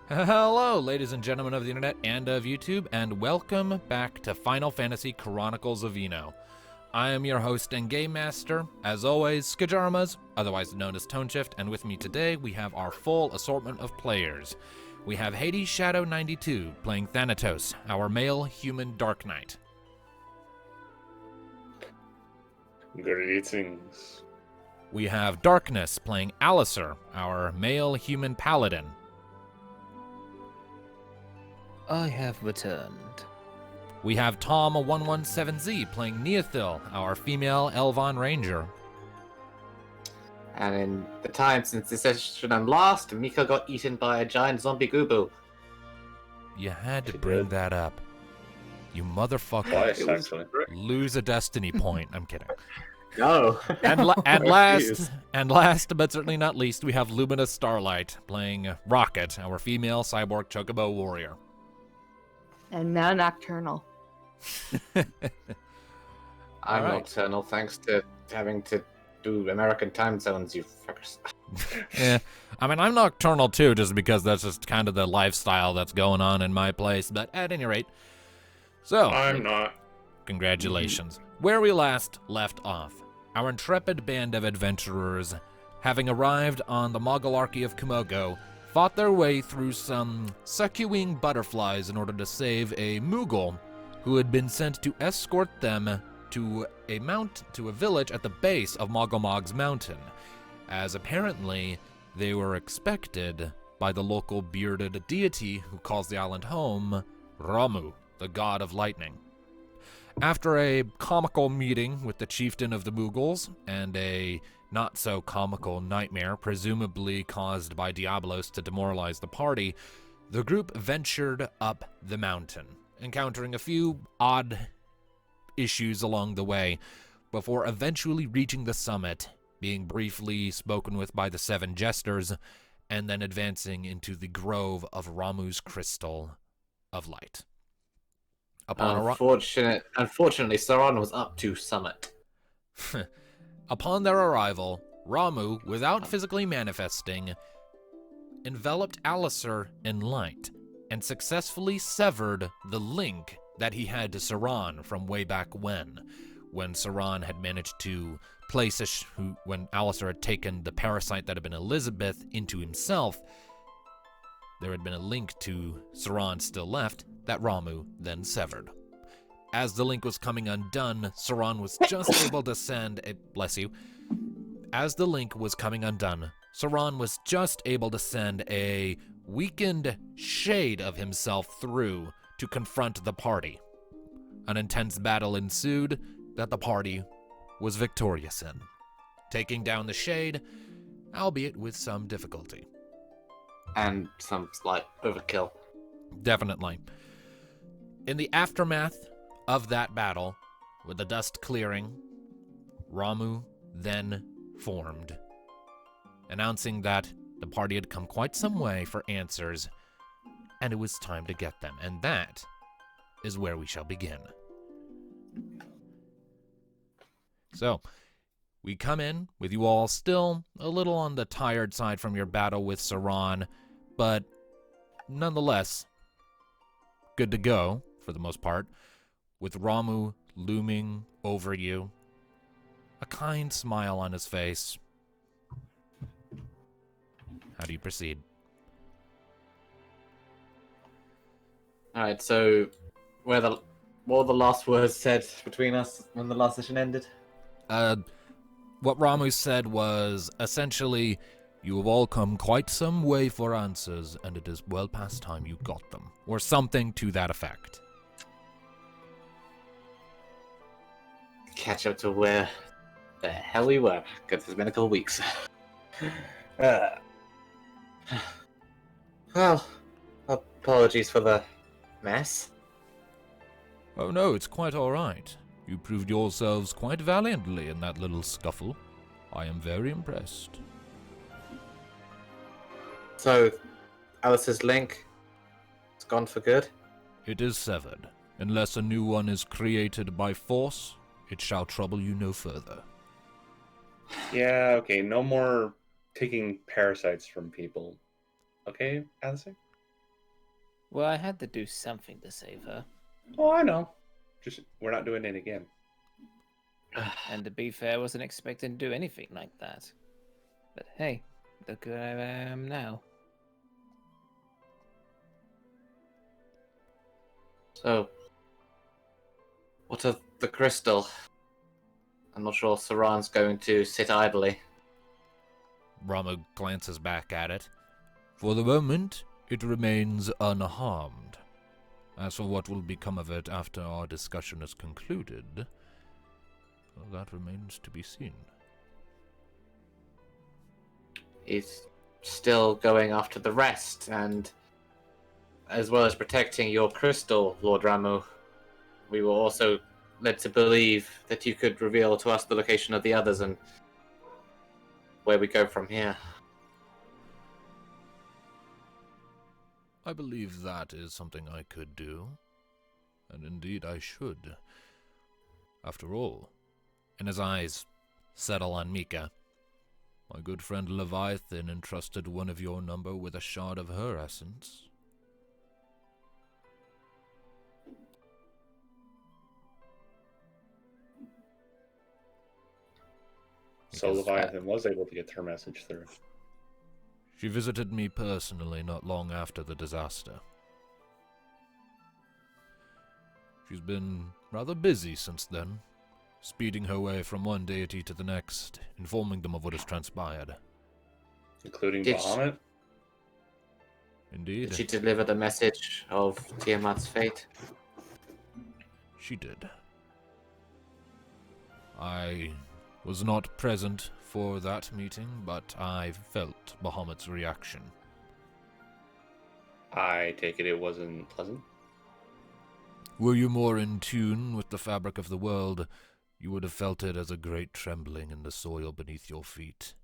Hello, ladies and gentlemen of the internet and of YouTube, and welcome back to Final Fantasy Chronicles of Eno. I am your host and game master, as always, Skajarmas, otherwise known as Toneshift, and with me today we have our full assortment of players. We have Hades Shadow 92 playing Thanatos, our male human Dark Knight. Greetings. We have Darkness playing Alistair, our male human paladin. I have returned. We have Tom117Z playing Neothil, our female Elvon Ranger. And in the time since this session and last, Mika got eaten by a giant zombie goobo. You had to She bring did. that up. You motherfucker. Twice, actually. Lose a destiny point. I'm kidding. No. And Refuse. last but certainly not least, we have Luminous Starlight playing Rocket, our female cyborg chocobo warrior. And now Nocturnal. I'm Alright. nocturnal thanks to having to do American time zones, you fuckers. Yeah, I mean, I'm nocturnal too, just because that's just kind of the lifestyle that's going on in my place, but at any rate. So, I'm not. congratulations. Where we last left off, our intrepid band of adventurers, having arrived on the Mogalarchy of Kumogo, fought their way through some sucking butterflies in order to save a Moogle who had been sent to escort them to a village at the base of Mogomog's mountain, as apparently they were expected by the local bearded deity who calls the island home, Ramu, the god of lightning. After a comical meeting with the chieftain of the Moogles and a not-so-comical nightmare presumably caused by Diablos to demoralize the party, the group ventured up the mountain, encountering a few odd issues along the way, before eventually reaching the summit, being briefly spoken with by the seven jesters, and then advancing into the grove of Ramu's crystal of light. Unfortunately, Sauron was up to summit. Upon their arrival, Ramu, without physically manifesting, enveloped Alistair in light and successfully severed the link that he had to Sauron from way back when Sauron had managed to place when Alistair had taken the parasite that had been Elizabeth into himself. There had been a link to Sauron still left that Ramu then severed. As the link was coming undone, Sauron was just able to send a... Bless you. As the link was coming undone, Sauron was just able to send a weakened shade of himself through to confront the party. An intense battle ensued that the party was victorious in, taking down the shade, albeit with some difficulty. And some slight overkill. Definitely. In the aftermath of that battle, with the dust clearing, Ramu then formed, announcing that the party had come quite some way for answers, and it was time to get them, and that is where we shall begin. So, we come in with you all still a little on the tired side from your battle with Sauron, but nonetheless, good to go, for the most part, with Ramu looming over you, a kind smile on his face. How do you proceed? Alright, so what were the last words said between us when the last session ended? What Ramu said was, essentially, you have all come quite some way for answers, and it is well past time you got them. Or something to that effect. Catch up to where the hell we were, because it's been a couple weeks. Well, apologies for the mess. Oh no, it's quite alright. You proved yourselves quite valiantly in that little scuffle. I am very impressed. So, Alice's link, it's gone for good? It is severed. Unless a new one is created by force, it shall trouble you no further. Yeah, okay, no more taking parasites from people. Okay, Alistair? Well, I had to do something to save her. Oh, I know. Just we're not doing it again. And to be fair, I wasn't expecting to do anything like that. But hey, look where I am now. So, what of the crystal? I'm not sure Saran's going to sit idly. Ramu glances back at it. For the moment, it remains unharmed. As for what will become of it after our discussion is concluded, well, that remains to be seen. He's still going after the rest, and as well as protecting your crystal, Lord Ramu, we were also led to believe that you could reveal to us the location of the others and where we go from here. I believe that is something I could do, and indeed I should. After all, and his eyes settle on Mika, my good friend Leviathan entrusted one of your number with a shard of her essence. So Because Leviathan was able to get her message through. She visited me personally not long after the disaster. She's been rather busy since then, speeding her way from one deity to the next, informing them of what has transpired. Including Did she- Bahamut? Indeed, Did she deliver the message of Tiamat's fate? she did. I was not present for that meeting, but I felt Bahamut's reaction. I take it wasn't pleasant. Were you more in tune with the fabric of the world, you would have felt it as a great trembling in the soil beneath your feet.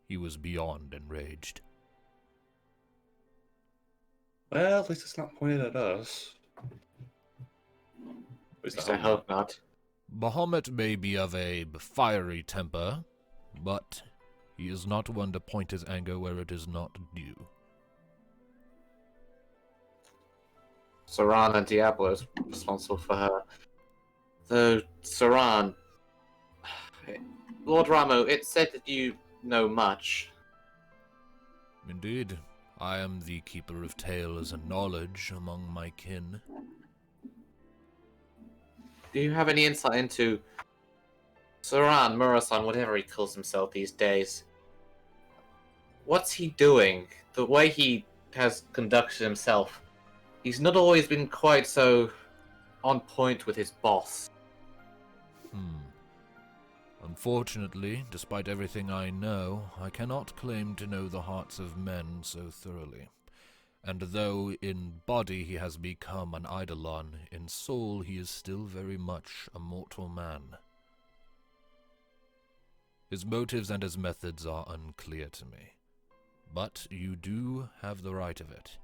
He was beyond enraged. Well, at least it's not pointed at us. At least I hope not. Bahamut may be of a fiery temper, but he is not one to point his anger where it is not due. Saran and Diablo is responsible for her. Though, Saran... Lord Ramu, it said that you know much. Indeed, I am the keeper of tales and knowledge among my kin. Do you have any insight into Saran, Murasan, whatever he calls himself these days? What's he doing? The way he has conducted himself, he's not always been quite so on point with his boss. Unfortunately, despite everything I know, I cannot claim to know the hearts of men so thoroughly. And though in body he has become an eidolon, in soul he is still very much a mortal man. His motives and his methods are unclear to me. But you do have the right of it.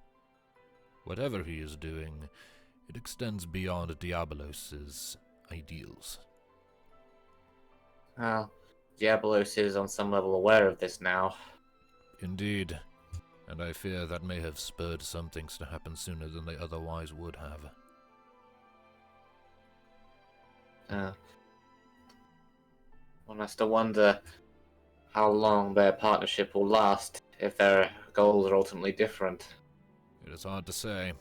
Whatever he is doing, it extends beyond Diabolos's ideals. Well, Diabolos is on some level aware of this now. Indeed, and I fear that may have spurred some things to happen sooner than they otherwise would have. One has to wonder how long their partnership will last if their goals are ultimately different. It is hard to say.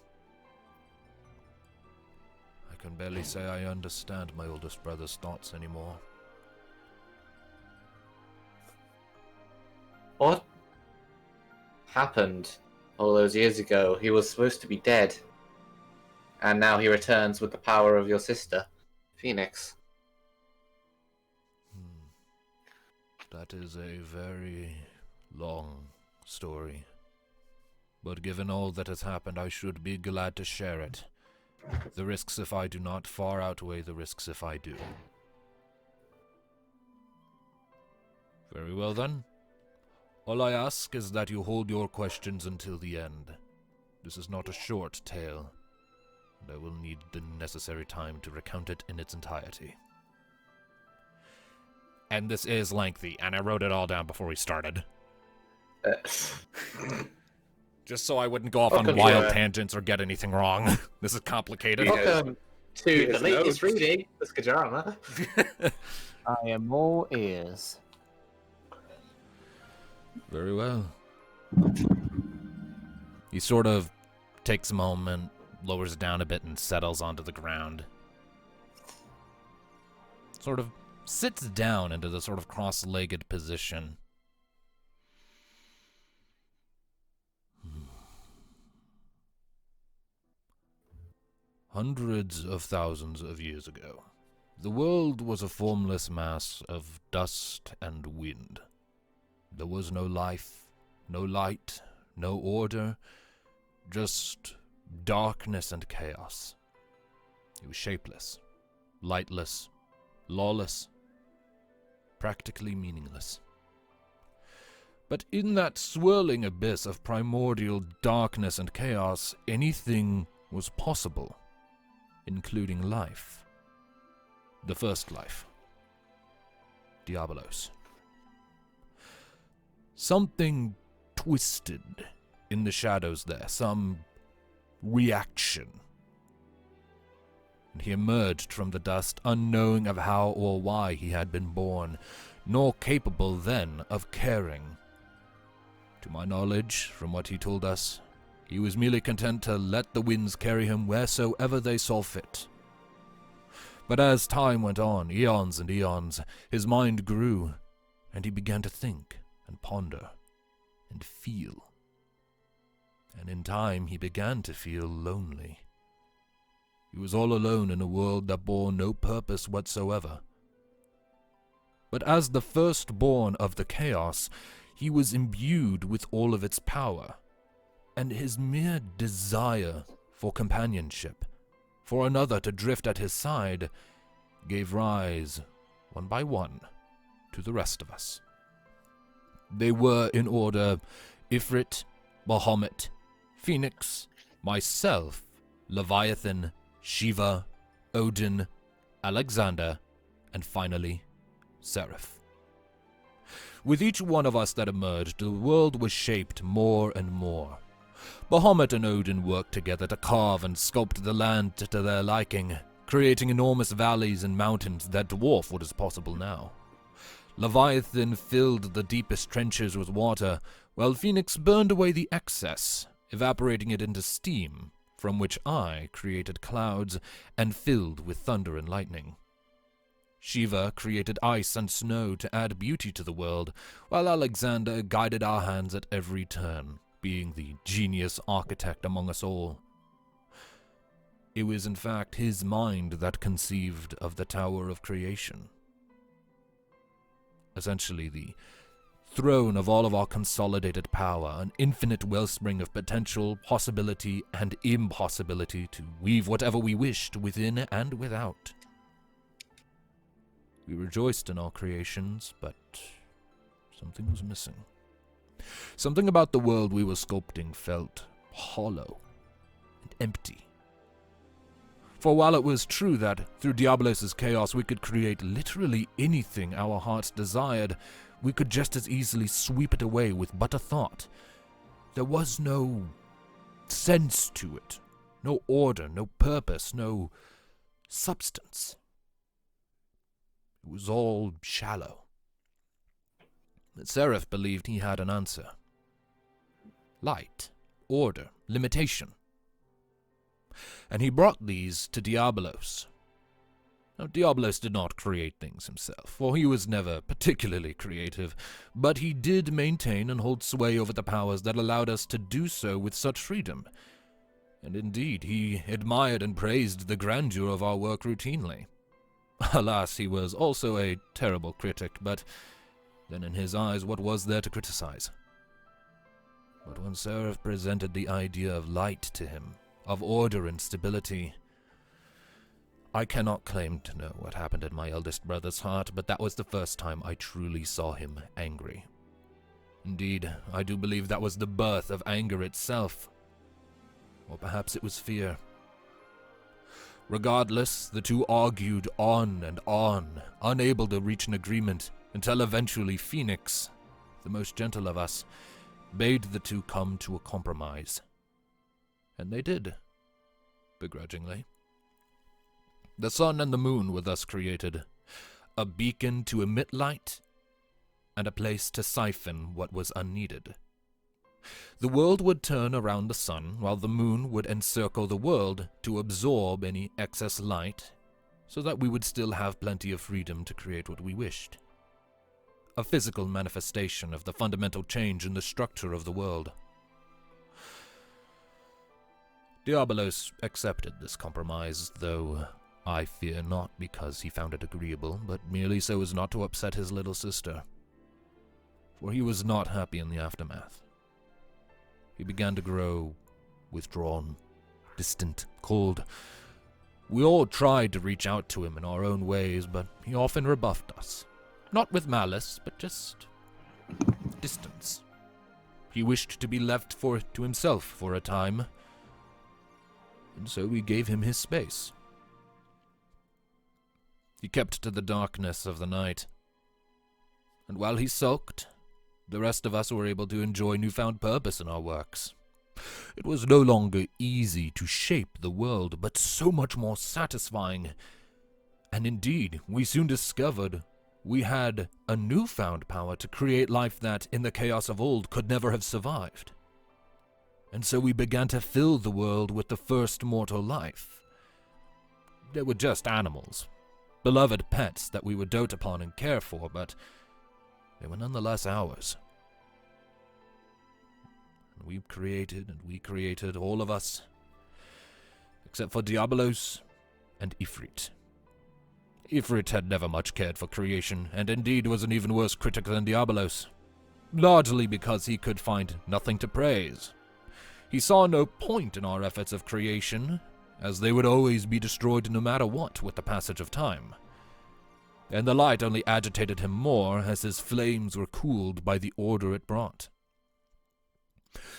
I can barely say I understand my oldest brother's thoughts anymore. What happened all those years ago? He was supposed to be dead. And now he returns with the power of your sister, Phoenix. That is a very long story. But given all that has happened, I should be glad to share it. The risks if I do not far outweigh the risks if I do. Very well then. All I ask is that you hold your questions until the end. This is not a short tale, and I will need the necessary time to recount it in its entirety. And this is lengthy, and I wrote it all down before we started. Just so I wouldn't go off Welcome on to, wild tangents or get anything wrong. This is complicated. Yeah. Welcome to Yes, the latest notes. reading, the Skajarama. I am all ears. Very well. He sort of takes a moment, lowers down a bit, and settles onto the ground. Sort of sits down into the sort of cross-legged position. Hundreds of thousands of years ago, the world was a formless mass of dust and wind. There was no life, no light, no order, just darkness and chaos. It was shapeless, lightless, lawless, practically meaningless. But in that swirling abyss of primordial darkness and chaos, anything was possible, including life. The first life. Diabolos. Something twisted in the shadows there, some reaction. And he emerged from the dust, unknowing of how or why he had been born, nor capable then of caring. To my knowledge, from what he told us, he was merely content to let the winds carry him wheresoever they saw fit. But as time went on, eons and eons, his mind grew, and he began to think and ponder and feel. And in time he began to feel lonely. He was all alone in a world that bore no purpose whatsoever. But as the firstborn of the chaos, he was imbued with all of its power, and his mere desire for companionship, for another to drift at his side, gave rise, one by one, to the rest of us. They were in order: Ifrit, Bahamut, Phoenix, myself, Leviathan, Shiva, Odin, Alexander, and finally, Seraph. With each one of us that emerged, the world was shaped more and more. Bahamut and Odin worked together to carve and sculpt the land to their liking, creating enormous valleys and mountains that dwarf what is possible now. Leviathan filled the deepest trenches with water, while Phoenix burned away the excess, evaporating it into steam, from which I created clouds and filled with thunder and lightning. Shiva created ice and snow to add beauty to the world, while Alexander guided our hands at every turn, being the genius architect among us all. It was in fact his mind that conceived of the Tower of Creation. Essentially the throne of all of our consolidated power, an infinite wellspring of potential, possibility, and impossibility to weave whatever we wished within and without. We rejoiced in our creations, but something was missing. Something about the world we were sculpting felt hollow and empty. For while it was true that through Diabolos' chaos we could create literally anything our hearts desired, we could just as easily sweep it away with but a thought. There was no sense to it, no order, no purpose, no substance. It was all shallow. But Seraph believed he had an answer. Light, order, limitation. And he brought these to Diabolos. Now, Diabolos did not create things himself, for he was never particularly creative, but he did maintain and hold sway over the powers that allowed us to do so with such freedom. And indeed, he admired and praised the grandeur of our work routinely. Alas, he was also a terrible critic, but then in his eyes, what was there to criticize? But when Seraph presented the idea of light to him, of order and stability, I cannot claim to know what happened in my eldest brother's heart, but that was the first time I truly saw him angry. Indeed, I do believe that was the birth of anger itself. Or perhaps it was fear. Regardless, the two argued on and on, unable to reach an agreement, until eventually Phoenix, the most gentle of us, bade the two come to a compromise. And they did, begrudgingly. The sun and the moon were thus created, a beacon to emit light, and a place to siphon what was unneeded. The world would turn around the sun, while the moon would encircle the world to absorb any excess light, so that we would still have plenty of freedom to create what we wished. A physical manifestation of the fundamental change in the structure of the world. Diabolos accepted this compromise, though I fear not because he found it agreeable, but merely so as not to upset his little sister. For he was not happy in the aftermath. He began to grow withdrawn, distant, cold. We all tried to reach out to him in our own ways, but he often rebuffed us. Not with malice, but just distance. He wished to be left to himself for a time, and so we gave him his space. He kept to the darkness of the night, and while he sulked, the rest of us were able to enjoy newfound purpose in our works. It was no longer easy to shape the world, but so much more satisfying. And indeed, we soon discovered we had a newfound power to create life that, in the chaos of old, could never have survived. And so we began to fill the world with the first mortal life. They were just animals, beloved pets that we would dote upon and care for, but they were nonetheless ours. And we created, all of us, except for Diabolos and Ifrit. Ifrit had never much cared for creation, and indeed was an even worse critic than Diabolos, largely because he could find nothing to praise. He saw no point in our efforts of creation, as they would always be destroyed no matter what with the passage of time. And the light only agitated him more as his flames were cooled by the order it brought.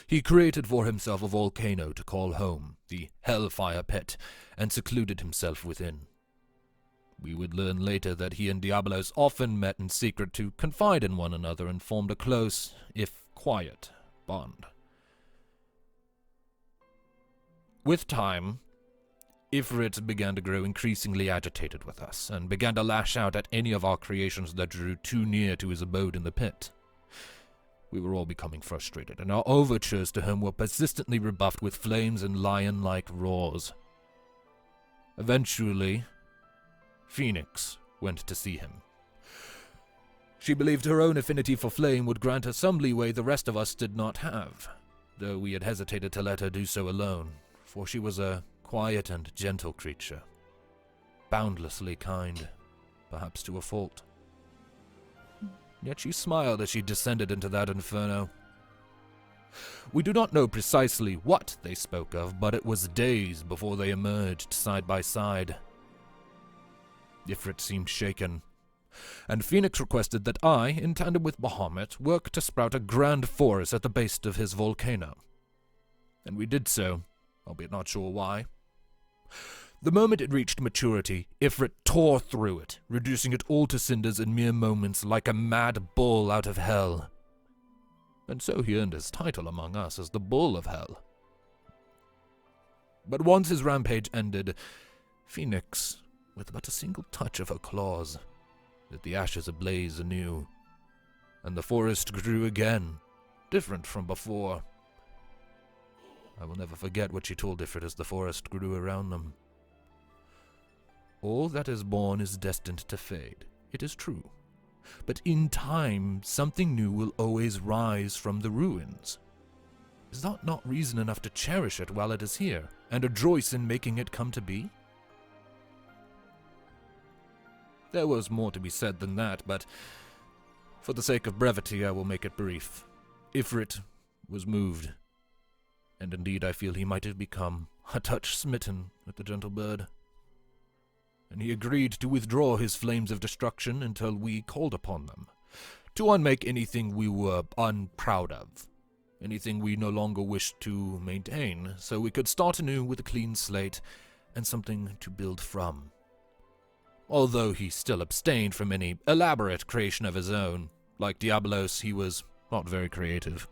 He created for himself a volcano to call home, the Hellfire Pit, and secluded himself within. We would learn later that he and Diabolos often met in secret to confide in one another and formed a close, if quiet, bond. With time, Ifrit began to grow increasingly agitated with us, and began to lash out at any of our creations that drew too near to his abode in the pit. We were all becoming frustrated, and our overtures to him were persistently rebuffed with flames and lion-like roars. Eventually, Phoenix went to see him. She believed her own affinity for flame would grant her some leeway the rest of us did not have, though we had hesitated to let her do so alone, for she was a quiet and gentle creature, boundlessly kind, perhaps to a fault. Yet she smiled as she descended into that inferno. We do not know precisely what they spoke of, but it was days before they emerged side by side. Ifrit seemed shaken, and Phoenix requested that I, in tandem with Bahamut, work to sprout a grand forest at the base of his volcano. And we did so, albeit not sure why. The moment it reached maturity, Ifrit tore through it, reducing it all to cinders in mere moments like a mad bull out of hell. And so he earned his title among us as the Bull of Hell. But once his rampage ended, Phoenix, with but a single touch of her claws, lit the ashes ablaze anew, and the forest grew again, different from before. I will never forget what she told Ifrit as the forest grew around them. All that is born is destined to fade, it is true. But in time, something new will always rise from the ruins. Is that not reason enough to cherish it while it is here, and rejoice in making it come to be? There was more to be said than that, but for the sake of brevity I will make it brief. Ifrit was moved, and indeed I feel he might have become a touch smitten with the gentle bird. And he agreed to withdraw his flames of destruction until we called upon them, to unmake anything we were unproud of, anything we no longer wished to maintain, so we could start anew with a clean slate and something to build from. Although he still abstained from any elaborate creation of his own, like Diabolos, he was Not very creative.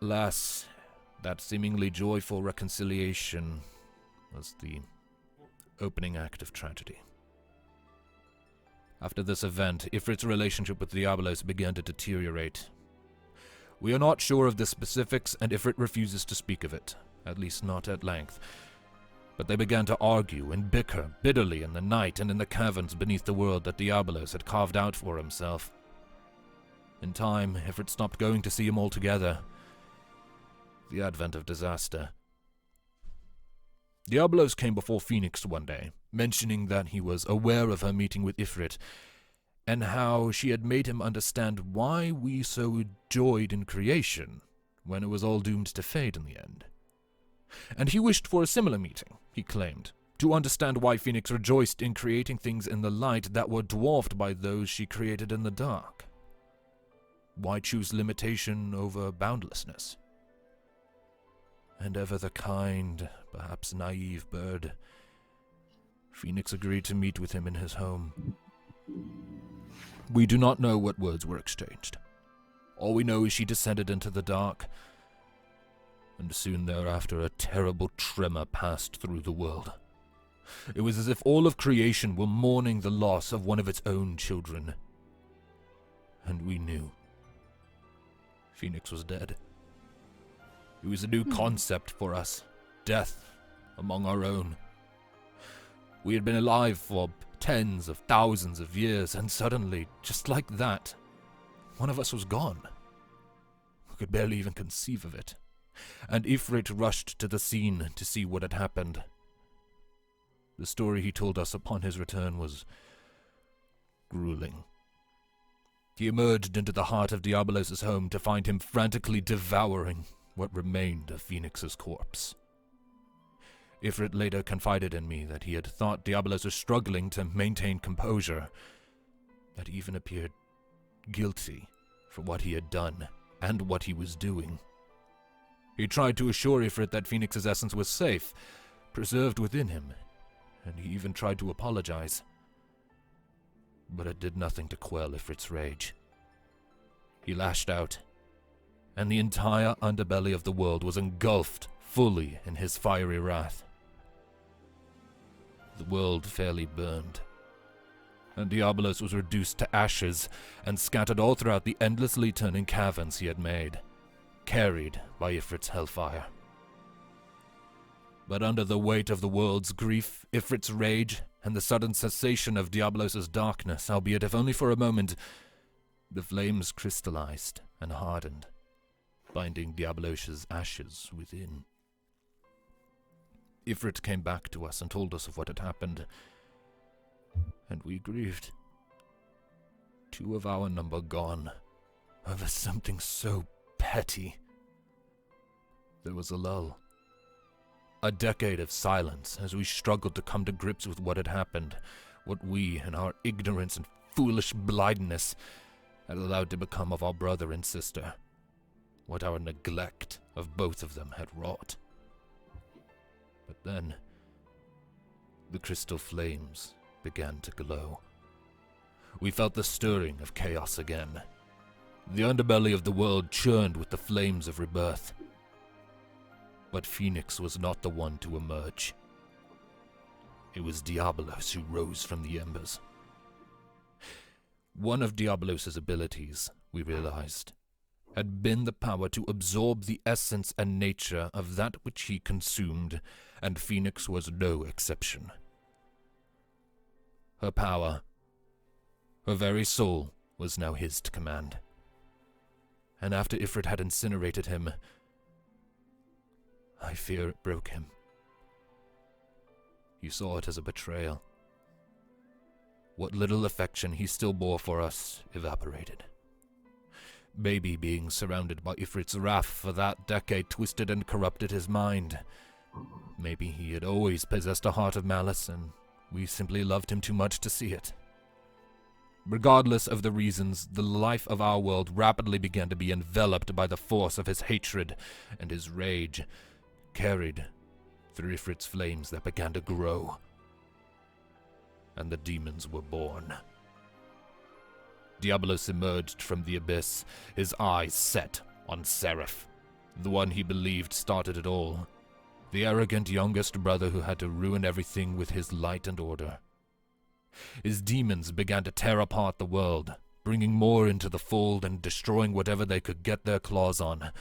Alas, that seemingly joyful reconciliation was the opening act of tragedy. After this event, Ifrit's relationship with Diabolos began to deteriorate. We are not sure of the specifics, and Ifrit refuses to speak of it, at least not at length. But they began to argue and bicker bitterly in the night and in the caverns beneath the world that Diabolos had carved out for himself. In time, Ifrit stopped going to see him altogether. The advent of disaster. Diabolos came before Phoenix one day, mentioning that he was aware of her meeting with Ifrit, and how she had made him understand why we so joyed in creation, when it was all doomed to fade in the end. And he wished for a similar meeting, he claimed, to understand why Phoenix rejoiced in creating things in the light that were dwarfed by those she created in the dark. Why choose limitation over boundlessness? And ever the kind, perhaps naive bird, Phoenix agreed to meet with him in his home. We do not know what words were exchanged. All we know is she descended into the dark, and soon thereafter a terrible tremor passed through the world. It was as if all of creation were mourning the loss of one of its own children. And we knew. Phoenix was dead. It was a new concept for us. Death among our own. We had been alive for tens of thousands of years, and suddenly, just like that, one of us was gone. We could barely even conceive of it. And Ifrit rushed to the scene to see what had happened. The story he told us upon his return was grueling. He emerged into the heart of Diabolos' home to find him frantically devouring what remained of Phoenix's corpse. Ifrit later confided in me that he had thought Diabolos was struggling to maintain composure, that he even appeared guilty for what he had done and what he was doing. He tried to assure Ifrit that Phoenix's essence was safe, preserved within him, and he even tried to apologize. But it did nothing to quell Ifrit's rage. He lashed out, and the entire underbelly of the world was engulfed fully in his fiery wrath. The world fairly burned, and Diabolos was reduced to ashes and scattered all throughout the endlessly turning caverns he had made, carried by Ifrit's hellfire. But under the weight of the world's grief, Ifrit's rage, and the sudden cessation of Diabolos' darkness, albeit if only for a moment, the flames crystallized and hardened, binding Diabolos' ashes within. Ifrit came back to us and told us of what had happened, and we grieved. 2 of our number gone, over something so petty. There was a lull. A decade of silence as we struggled to come to grips with what had happened, what we, in our ignorance and foolish blindness, had allowed to become of our brother and sister, what our neglect of both of them had wrought. But then, the crystal flames began to glow. We felt the stirring of chaos again. The underbelly of the world churned with the flames of rebirth. But Phoenix was not the one to emerge. It was Diabolos who rose from the embers. One of Diabolos' abilities, we realized, had been the power to absorb the essence and nature of that which he consumed, and Phoenix was no exception. Her power, her very soul, was now his to command. And after Ifrit had incinerated him, I fear it broke him. He saw it as a betrayal. What little affection he still bore for us evaporated. Maybe being surrounded by Ifrit's wrath for that decade twisted and corrupted his mind. Maybe he had always possessed a heart of malice, and we simply loved him too much to see it. Regardless of the reasons, the life of our world rapidly began to be enveloped by the force of his hatred and his rage, carried through Ifrit's flames that began to grow. And the demons were born. Diabolos emerged from the abyss, his eyes set on Seraph, the one he believed started it all, the arrogant youngest brother who had to ruin everything with his light and order. His demons began to tear apart the world, bringing more into the fold and destroying whatever they could get their claws on.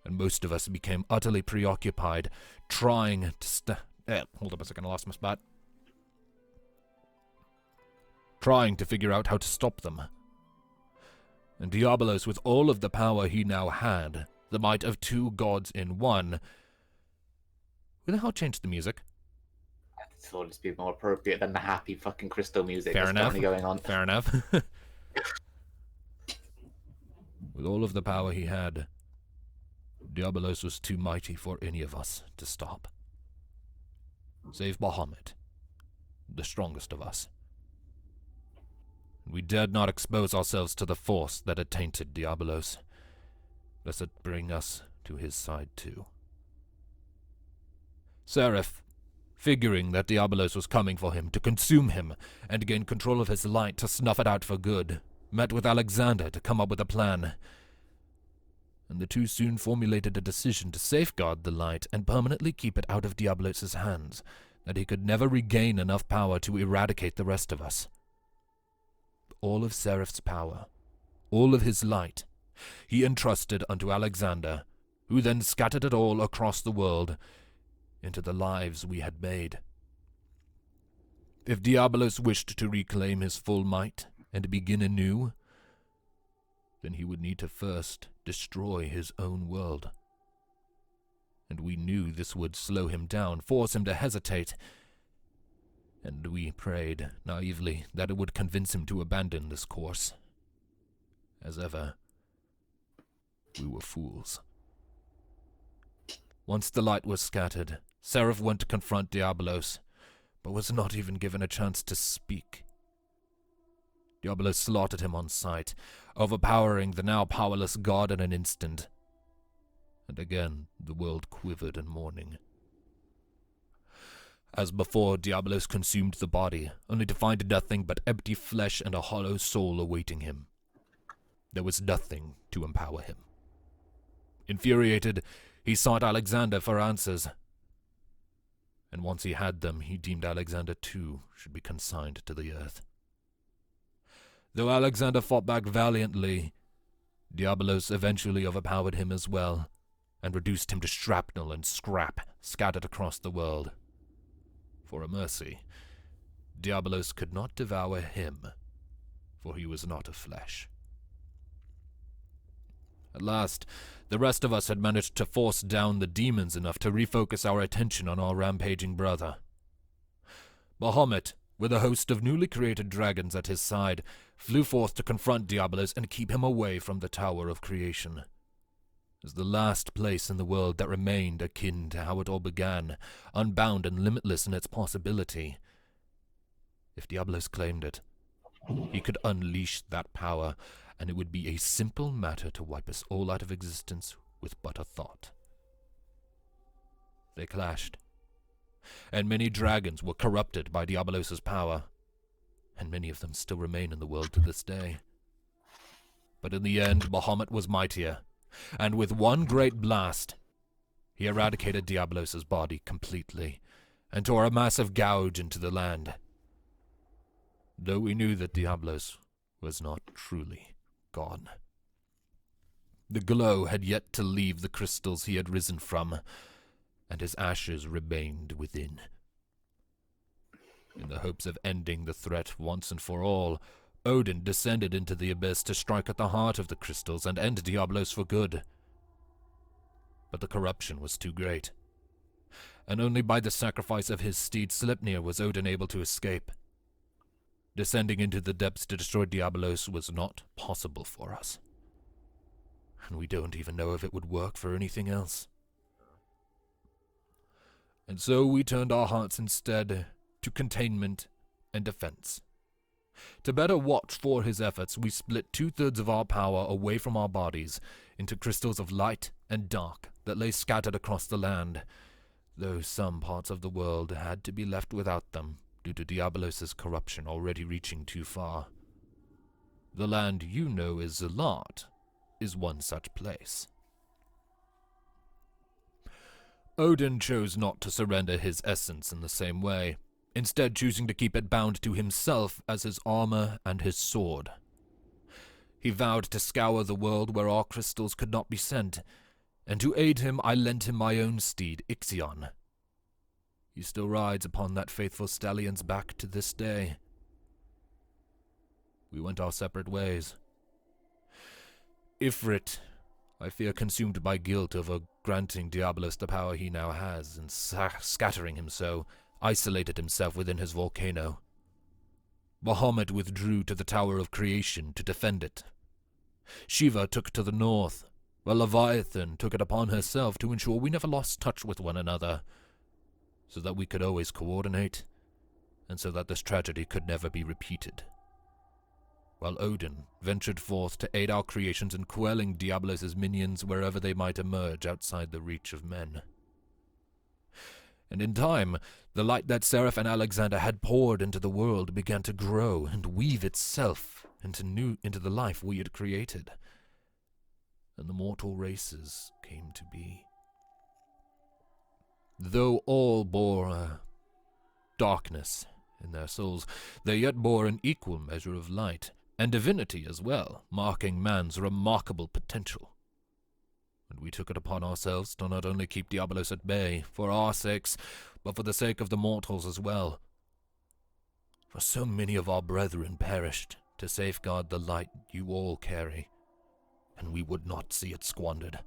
And most of us became utterly preoccupied, trying to hold up a second, I lost my spot. Trying to figure out how to stop them. And Diabolos, with all of the power he now had, the might of two gods in one... Who the hell changed the music? I thought it'd be more appropriate than the happy fucking crystal music Fair that's enough. currently going on. Fair enough. With all of the power he had, Diabolos was too mighty for any of us to stop. Save Bahamut, the strongest of us. We dared not expose ourselves to the force that had tainted Diabolos, lest it bring us to his side too. Seraph, figuring that Diabolos was coming for him to consume him and gain control of his light to snuff it out for good, met with Alexander to come up with a plan. And the two soon formulated a decision to safeguard the light and permanently keep it out of Diabolos' hands, that he could never regain enough power to eradicate the rest of us. All of Seraph's power, all of his light, he entrusted unto Alexander, who then scattered it all across the world into the lives we had made. If Diabolos wished to reclaim his full might and begin anew, then he would need to first destroy his own world. And we knew this would slow him down, force him to hesitate, and we prayed, naively, that it would convince him to abandon this course. As ever, we were fools. Once the light was scattered, Seraph went to confront Diabolos, but was not even given a chance to speak. Diabolos slaughtered him on sight, overpowering the now powerless god in an instant. And again the world quivered in mourning. As before, Diabolos consumed the body, only to find nothing but empty flesh and a hollow soul awaiting him. There was nothing to empower him. Infuriated, he sought Alexander for answers. And once he had them, he deemed Alexander too should be consigned to the earth. Though Alexander fought back valiantly, Diabolos eventually overpowered him as well, and reduced him to shrapnel and scrap scattered across the world. For a mercy, Diabolos could not devour him, for he was not of flesh. At last, the rest of us had managed to force down the demons enough to refocus our attention on our rampaging brother. Bahamut, with a host of newly created dragons at his side, flew forth to confront Diabolos and keep him away from the Tower of Creation. As the last place in the world that remained akin to how it all began, unbound and limitless in its possibility. If Diabolos claimed it, he could unleash that power, and it would be a simple matter to wipe us all out of existence with but a thought. They clashed, and many dragons were corrupted by Diabolos' power, and many of them still remain in the world to this day. But in the end, Bahamut was mightier, and with one great blast, he eradicated Diabolos' body completely, and tore a massive gouge into the land. Though we knew that Diabolos was not truly gone. The glow had yet to leave the crystals he had risen from, and his ashes remained within. In the hopes of ending the threat once and for all, Odin descended into the abyss to strike at the heart of the crystals and end Diabolos for good. But the corruption was too great, and only by the sacrifice of his steed Sleipnir was Odin able to escape. Descending into the depths to destroy Diabolos was not possible for us, and we don't even know if it would work for anything else. And so we turned our hearts instead to containment and defense. To better watch for his efforts, we split 2/3 of our power away from our bodies into crystals of light and dark that lay scattered across the land, though some parts of the world had to be left without them due to Diabolos' corruption already reaching too far. The land you know as Zelat is one such place. Odin chose not to surrender his essence in the same way, instead choosing to keep it bound to himself as his armor and his sword. He vowed to scour the world where our crystals could not be sent, and to aid him I lent him my own steed, Ixion. He still rides upon that faithful stallion's back to this day. We went our separate ways. Ifrit, I fear, consumed by guilt over granting Diabolos the power he now has, and scattering him so, isolated himself within his volcano. Bahamut withdrew to the Tower of Creation to defend it. Shiva took to the north, while Leviathan took it upon herself to ensure we never lost touch with one another, so that we could always coordinate, and so that this tragedy could never be repeated. While Odin ventured forth to aid our creations in quelling Diabolos' minions wherever they might emerge outside the reach of men. And in time, the light that Seraph and Alexander had poured into the world began to grow and weave itself into the life we had created. And the mortal races came to be. Though all bore darkness in their souls, they yet bore an equal measure of light, and divinity as well, marking man's remarkable potential. And we took it upon ourselves to not only keep Diabolos at bay, for our sakes, but for the sake of the mortals as well. For so many of our brethren perished to safeguard the light you all carry, and we would not see it squandered.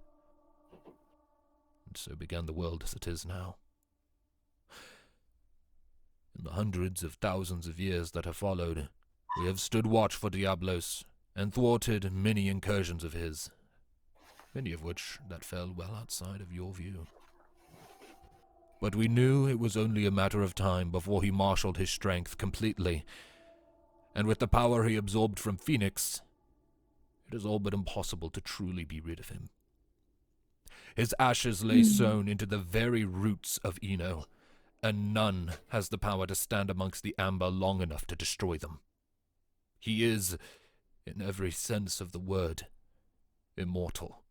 And so began the world as it is now. In the hundreds of thousands of years that have followed, we have stood watch for Diabolos, and thwarted many incursions of his, many of which that fell well outside of your view. But we knew it was only a matter of time before he marshaled his strength completely, and with the power he absorbed from Phoenix, it is all but impossible to truly be rid of him. His ashes lay sown into the very roots of Eno, and none has the power to stand amongst the amber long enough to destroy them. He is, in every sense of the word, immortal.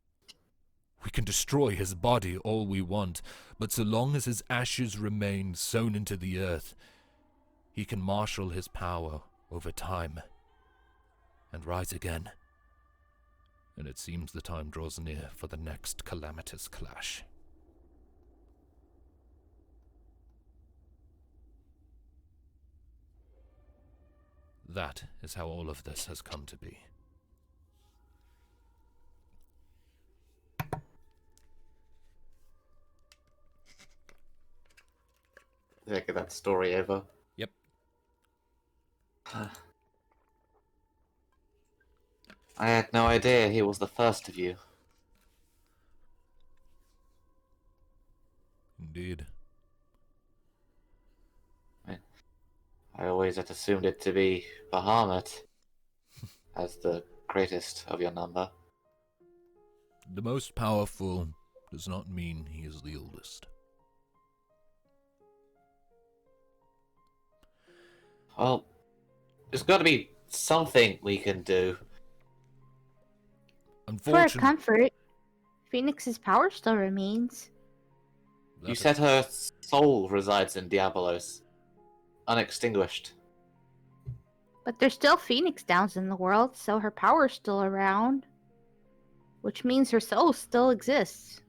We can destroy his body all we want, but so long as his ashes remain sown into the earth, he can marshal his power over time and rise again. And it seems the time draws near for the next calamitous clash. That is how all of this has come to be. Did I get that story over? Yep. I had no idea he was the first of you. Indeed. I always had assumed it to be Bahamut as the greatest of your number. The most powerful does not mean he is the oldest. Well, there's got to be something we can do. For our Unfortunately, comfort, Phoenix's power still remains. You said her soul resides in Diabolos, unextinguished. But there's still Phoenix Downs in the world, so her power's still around. Which means her soul still exists.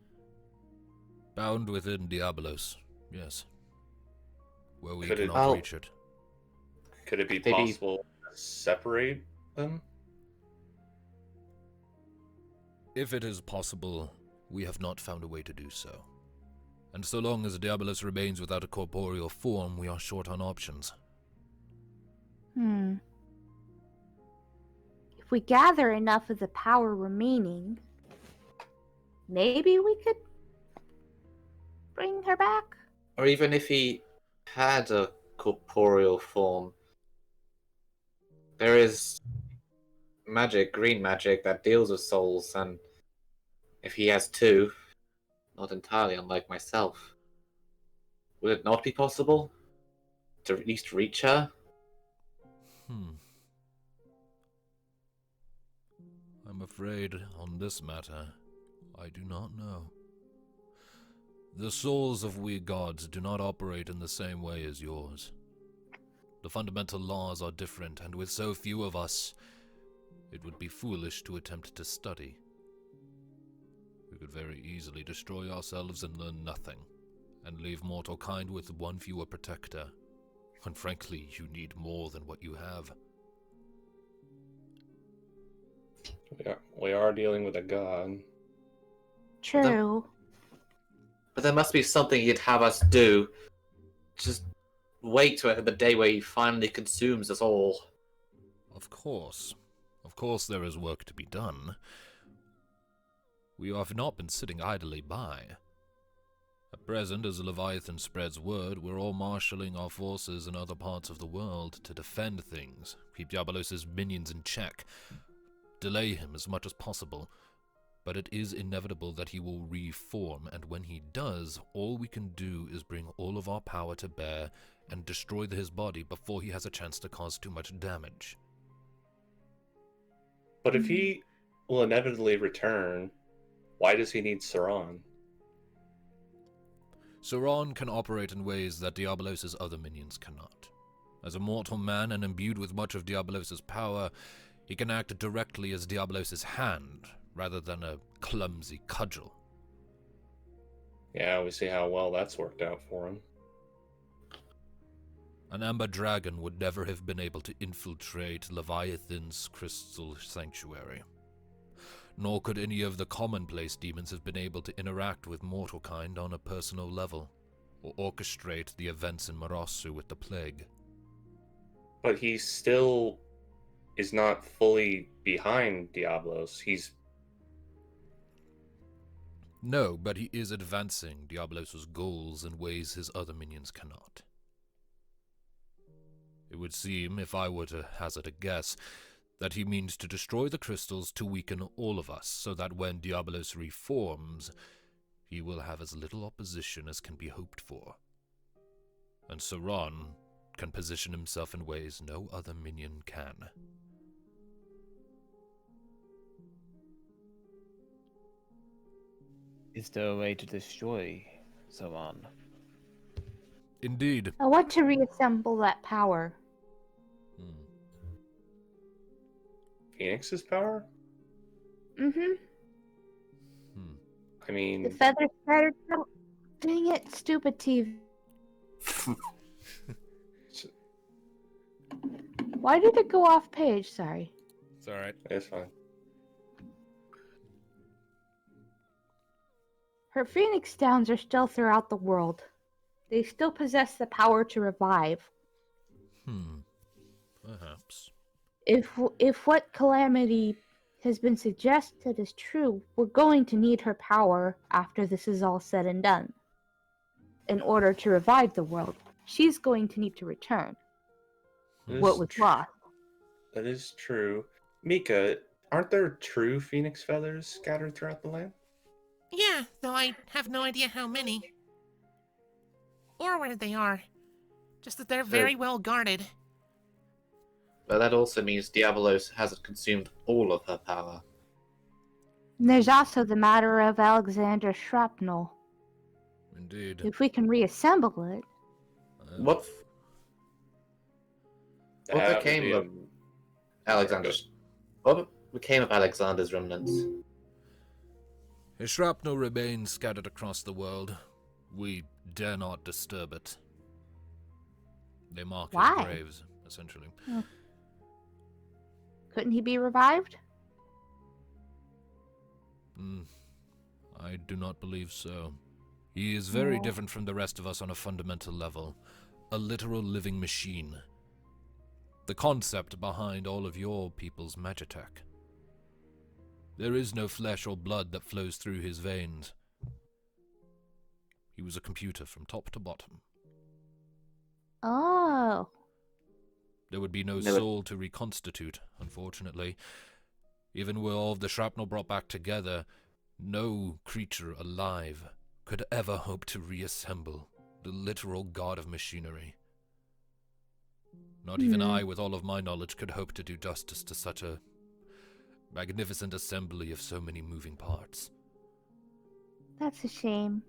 bound within Diabolos, yes. Where we Could it- cannot Oh. reach it. Could it be Maybe- possible to separate them? If it is possible, we have not found a way to do so. And so long as Diabolos remains without a corporeal form, we are short on options. If we gather enough of the power remaining, maybe we could bring her back? Or even if he had a corporeal form, there is magic, green magic, that deals with souls, and if he has two, not entirely unlike myself, would it not be possible to at least reach her? afraid on this matter, I do not know. The souls of we gods do not operate in the same way as yours. The fundamental laws are different, and with so few of us, it would be foolish to attempt to study. We could very easily destroy ourselves and learn nothing, and leave mortal kind with one fewer protector. And frankly, you need more than what you have. We are dealing with a god. True. But there must be something you'd have us do. Just wait to the day where he finally consumes us all. Of course. Of course there is work to be done. We have not been sitting idly by. At present, as Leviathan spreads word, we're all marshalling our forces in other parts of the world to defend things, keep Diabolos' minions in check, delay him as much as possible. But it is inevitable that he will reform, and when he does, all we can do is bring all of our power to bear and destroy his body before he has a chance to cause too much damage. But if he will inevitably return, why does he need Saran? Sauron can operate in ways that Diabolos' other minions cannot. As a mortal man and imbued with much of Diabolos' power, he can act directly as Diabolos' hand, rather than a clumsy cudgel. Yeah, we see how well that's worked out for him. An amber dragon would never have been able to infiltrate Leviathan's crystal sanctuary. Nor could any of the commonplace demons have been able to interact with mortal kind on a personal level, or orchestrate the events in Marasu with the plague. But he still is not fully behind Diablos. No, but he is advancing Diablos' goals in ways his other minions cannot. It would seem, if I were to hazard a guess, that he means to destroy the crystals to weaken all of us, so that when Diabolos reforms, he will have as little opposition as can be hoped for. And Sauron can position himself in ways no other minion can. Is there a way to destroy Sauron? Indeed. I want to reassemble that power. Phoenix's power? Mm-hmm. I mean, The feather scattered. Oh, dang it, stupid TV. Why did it go off page? Sorry. It's alright. it's fine. Her phoenix downs are still throughout the world. They still possess the power to revive. Perhaps. If what calamity has been suggested is true, we're going to need her power after this is all said and done. In order to revive the world, she's going to need to return what was lost. That is true. Mika, aren't there true phoenix feathers scattered throughout the land? Yeah, though I have no idea how many. Or where they are. Just that they're very well guarded. But that also means Diabolos hasn't consumed all of her power. And there's also the matter of Alexander's shrapnel. Indeed. If we can reassemble it, What That would became be of Alexander's? What became of Alexander's remnants? His shrapnel remains scattered across the world. We dare not disturb it. They mark his Why? graves, essentially. couldn't he be revived? I do not believe so. He is very Oh. different from the rest of us on a fundamental level. A literal living machine. The concept behind all of your people's magitech. There is no flesh or blood that flows through his veins. He was a computer from top to bottom. Oh. There would be no Never- soul to reconstitute, unfortunately. Even with all of the shrapnel brought back together, no creature alive could ever hope to reassemble the literal god of machinery. Not even I, with all of my knowledge, could hope to do justice to such a magnificent assembly of so many moving parts. That's a shame.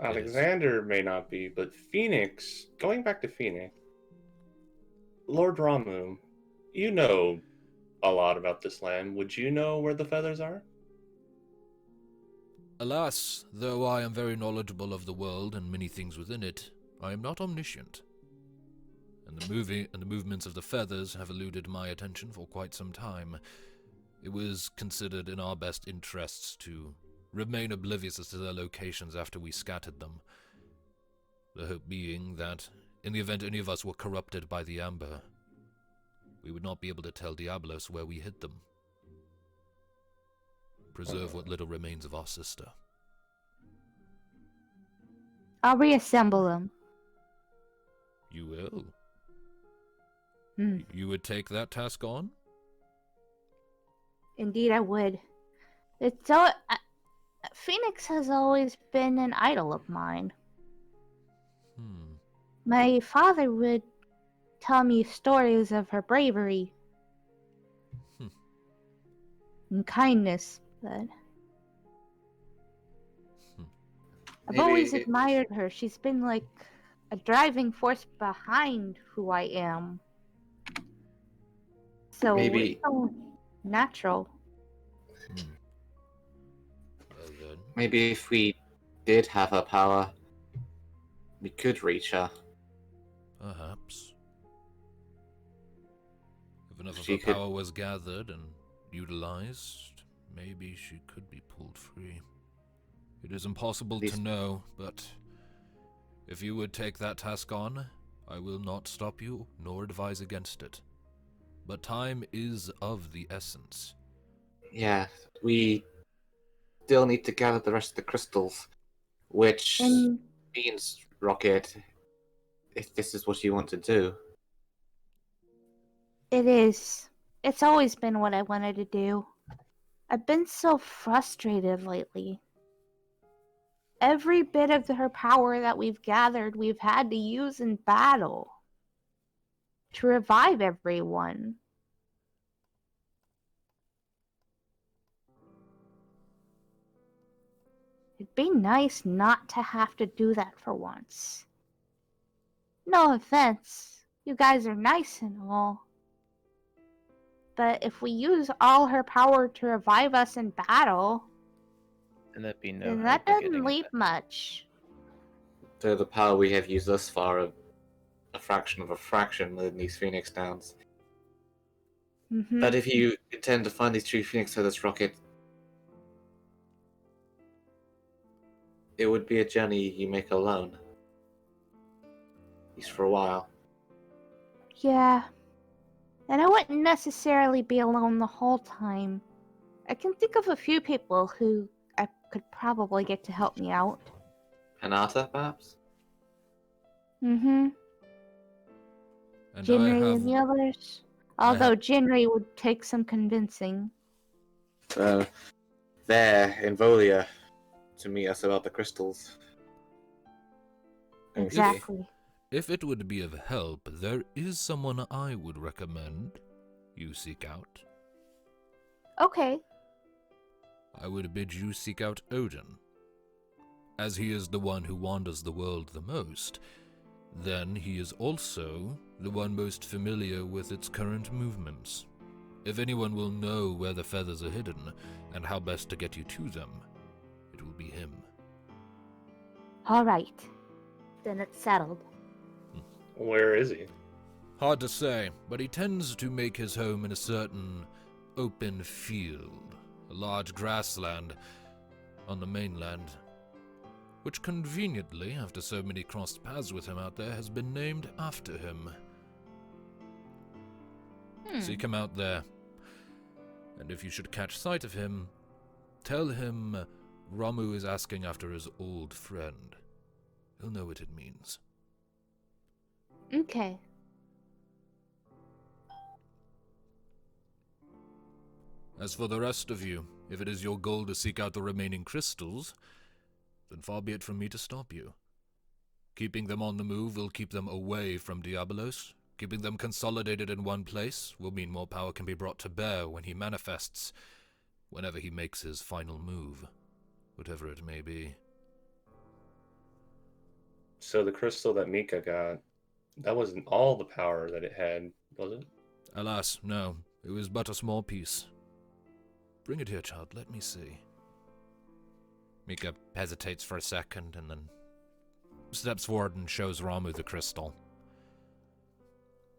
Alexander may not be, but Phoenix, going back to Phoenix, Lord Ramu, you know a lot about this land. Would you know where the feathers are? Alas, though I am very knowledgeable of the world and many things within it, I am not omniscient. And the movements of the feathers have eluded my attention for quite some time. It was considered in our best interests to remain oblivious as to their locations after we scattered them. The hope being that, in the event any of us were corrupted by the amber, we would not be able to tell Diablos where we hid them. Preserve what little remains of our sister. I'll reassemble them. You will? Hmm. You would take that task on? Indeed, I would. It's so. Phoenix has always been an idol of mine. My father would tell me stories of her bravery and kindness, but I've always admired her. She's been like a driving force behind who I am. So it's so natural. Well then. Maybe if we did have her power, we could reach her. Perhaps. If enough of She her could- power was gathered and utilized, maybe she could be pulled free. It is impossible to know, but if you would take that task on, I will not stop you nor advise against it. But time is of the essence. Yeah, we still need to gather the rest of the crystals, which And means, Rocket, if this is what you want to do. it is. It's always been what I wanted to do. I've been so frustrated lately. Every bit of her power that we've gathered, we've had to use in battle to revive everyone. It'd be nice not to have to do that for once. No offense, you guys are nice and all. But if we use all her power to revive us in battle, And there'd be no then hope that of doesn't getting leave it. much. So the power we have used thus far, a fraction of a fraction within these Phoenix Downs. Mm-hmm. But if you intend to find these true Phoenix Feathers, Rocket, it would be a journey you make alone. At least for a while. Yeah. And I wouldn't necessarily be alone the whole time. I can think of a few people who I could probably get to help me out. Hanata, perhaps? And Mm-hmm. I Jinri have and the others. Although Jinri would take some convincing. So, there, in Volia, to meet us about the crystals. Okay. Exactly. If it would be of help, there is someone I would recommend you seek out. Okay. I would bid you seek out Odin. As he is the one who wanders the world the most, then he is also the one most familiar with its current movements. If anyone will know where the feathers are hidden and how best to get you to them, it will be him. Alright. Then it's settled. Where is he? Hard to say, but he tends to make his home in a certain open field, a large grassland on the mainland, which conveniently, after so many crossed paths with him out there, has been named after him. Seek him out there, and if you should catch sight of him, tell him Ramu is asking after his old friend. He'll know what it means. Okay. As for the rest of you, if it is your goal to seek out the remaining crystals, then far be it from me to stop you. Keeping them on the move will keep them away from Diabolos. Keeping them consolidated in one place will mean more power can be brought to bear when he manifests. whenever he makes his final move, whatever it may be. So the crystal that Mika got, that wasn't all the power that it had, was it? Alas, no, it was but a small piece. Bring it here, child, let me see. Mika hesitates for a second and then steps forward and shows Ramu the crystal.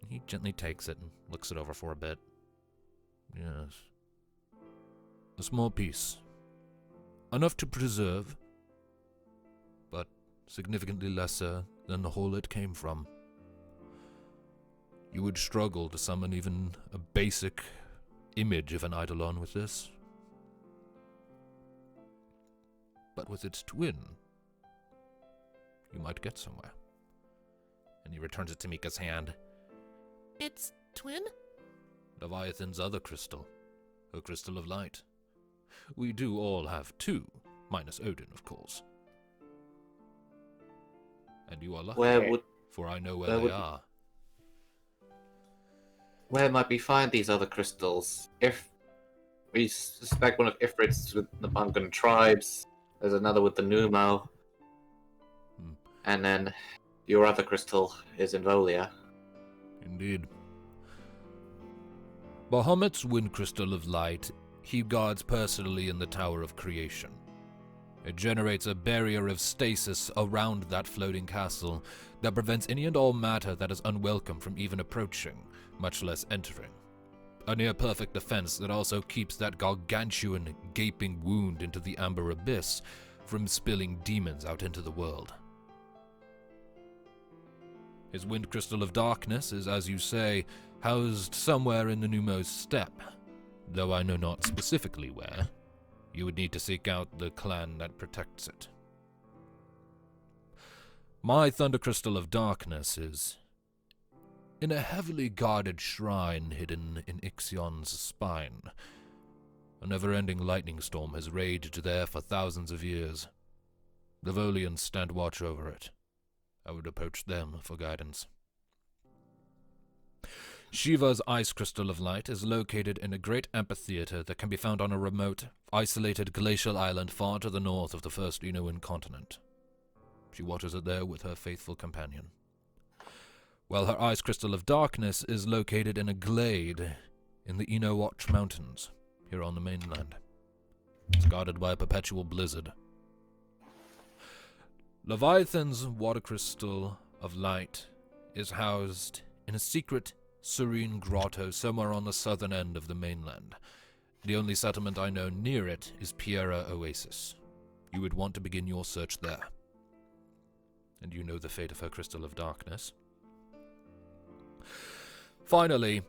He gently takes it and looks it over for a bit. Yes. A small piece. Enough to preserve, but significantly lesser than the whole it came from. You would struggle to summon even a basic image of an Eidolon with this. But with its twin, you might get somewhere. And he returns it to Mika's hand. It's twin? Leviathan's other crystal, her crystal of light. We do all have two, minus Odin, of course. And you are lucky, for I know where they are. Where might we find these other crystals? If we suspect one of Ifrit's with the Bungan tribes, there's another with the Numo, and then your other crystal is in Volia. Indeed. Bahamut's wind crystal of light he guards personally in the Tower of Creation. It generates a barrier of stasis around that floating castle that prevents any and all matter that is unwelcome from even approaching, much less entering. A near-perfect defense that also keeps that gargantuan, gaping wound into the amber abyss from spilling demons out into the world. His wind crystal of darkness is, as you say, housed somewhere in the Numo's steppe, though I know not specifically where. You would need to seek out the clan that protects it. My thunder crystal of darkness is in a heavily guarded shrine hidden in Ixion's spine. A never-ending lightning storm has raged there for thousands of years. The Volians stand watch over it. I would approach them for guidance. Shiva's ice crystal of light is located in a great amphitheater that can be found on a remote, isolated glacial island far to the north of the first Enoan continent. She waters it there with her faithful companion. While her ice crystal of darkness is located in a glade in the Eno Watch Mountains, here on the mainland. It's guarded by a perpetual blizzard. Leviathan's water crystal of light is housed in a secret, serene grotto somewhere on the southern end of the mainland. The only settlement I know near it is Piera Oasis. You would want to begin your search there. And you know the fate of her crystal of darkness. Finally,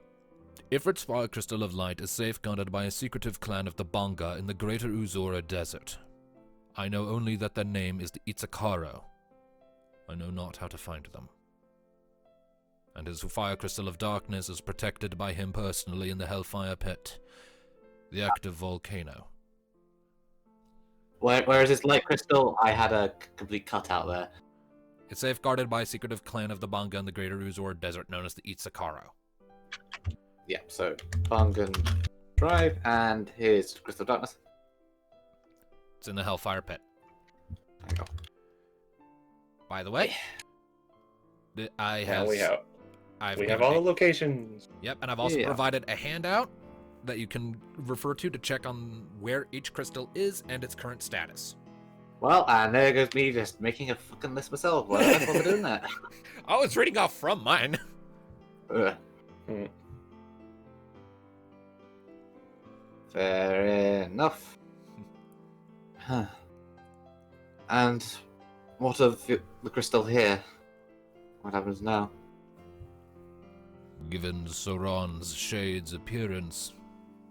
Ifrit's fire crystal of light is safeguarded by a secretive clan of the Banga in the greater Uzora desert. I know only that their name is the Itsukaro. I know not how to find them. And his fire crystal of darkness is protected by him personally in the Hellfire Pit, the active volcano. Where is his light crystal? I had a complete cutout there. It's safeguarded by a secretive clan of the Banga in the greater Uzor desert known as the Itsukaro. Yeah, so Bungan Drive and his crystal of darkness. It's in the Hellfire Pit. There you go. By the way, we have all the locations. Yep, and I've also provided a handout that you can refer to check on where each crystal is and its current status. Well, and there goes me just making a fucking list myself. Why am I bother doing that? I was reading off from mine. Fair enough. Huh. And what of the crystal here? What happens now? Given Sauron's shade's appearance,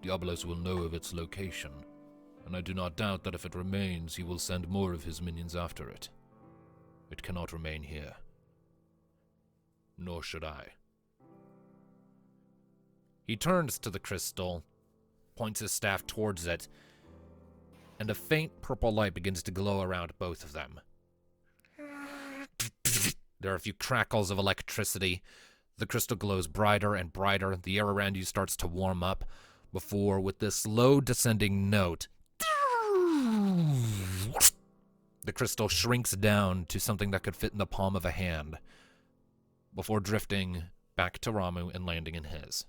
Diablos will know of its location, and I do not doubt that if it remains, he will send more of his minions after it. It cannot remain here. Nor should I. He turns to the crystal, points his staff towards it, and a faint purple light begins to glow around both of them. There are a few crackles of electricity. The crystal glows brighter and brighter. The air around you starts to warm up. before, with this slow descending note, the crystal shrinks down to something that could fit in the palm of a hand, before drifting back to Ramu and landing in his.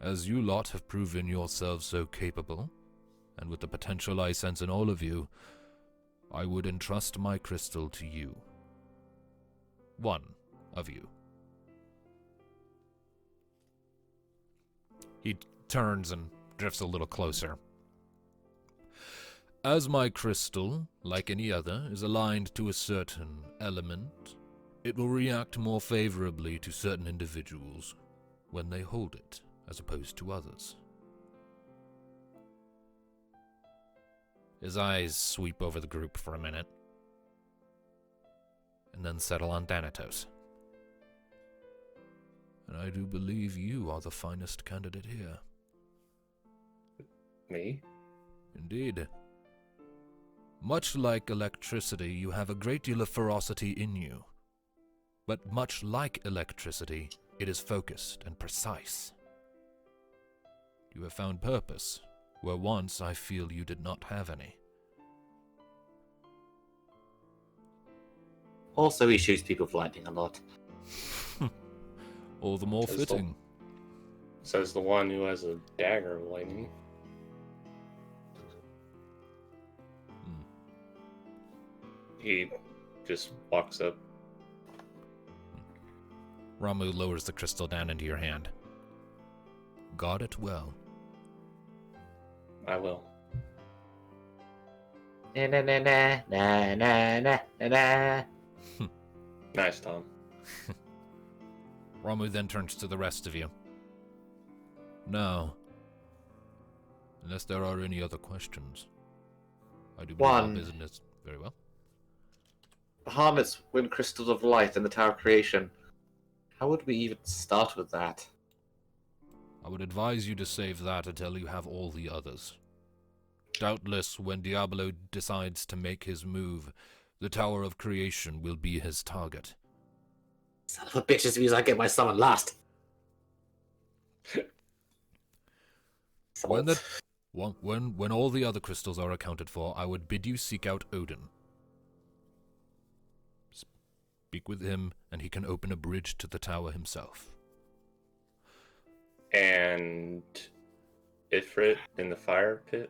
As you lot have proven yourselves so capable, and with the potential I sense in all of you, I would entrust my crystal to you. One of you. He turns and drifts a little closer. As my crystal, like any other, is aligned to a certain element, it will react more favorably to certain individuals when they hold it, as opposed to others. His eyes sweep over the group for a minute, and then settle on Thanatos. And I do believe you are the finest candidate here. Me? Indeed. Much like electricity, you have a great deal of ferocity in you. But much like electricity, it is focused and precise. You have found purpose, where once I feel you did not have any. Also, he shoots people with lightning a lot. All the more fitting. Says the one who has a dagger of lightning. He just walks up. Ramu lowers the crystal down into your hand. Guard it well. I will. Na na na na na na na na na. Nice, Tom. Ramu then turns to the rest of you. Now, unless there are any other questions, I do believe our One. business very well. Bahamut's win crystals of light and the Tower of Creation. How would we even start with that? I would advise you to save that until you have all the others. Doubtless, when Diablo decides to make his move, the Tower of Creation will be his target. Son of a bitch, this means I get my summon last. When all the other crystals are accounted for, I would bid you seek out Odin. Speak with him, and he can open a bridge to the tower himself. And Ifrit in the fire pit?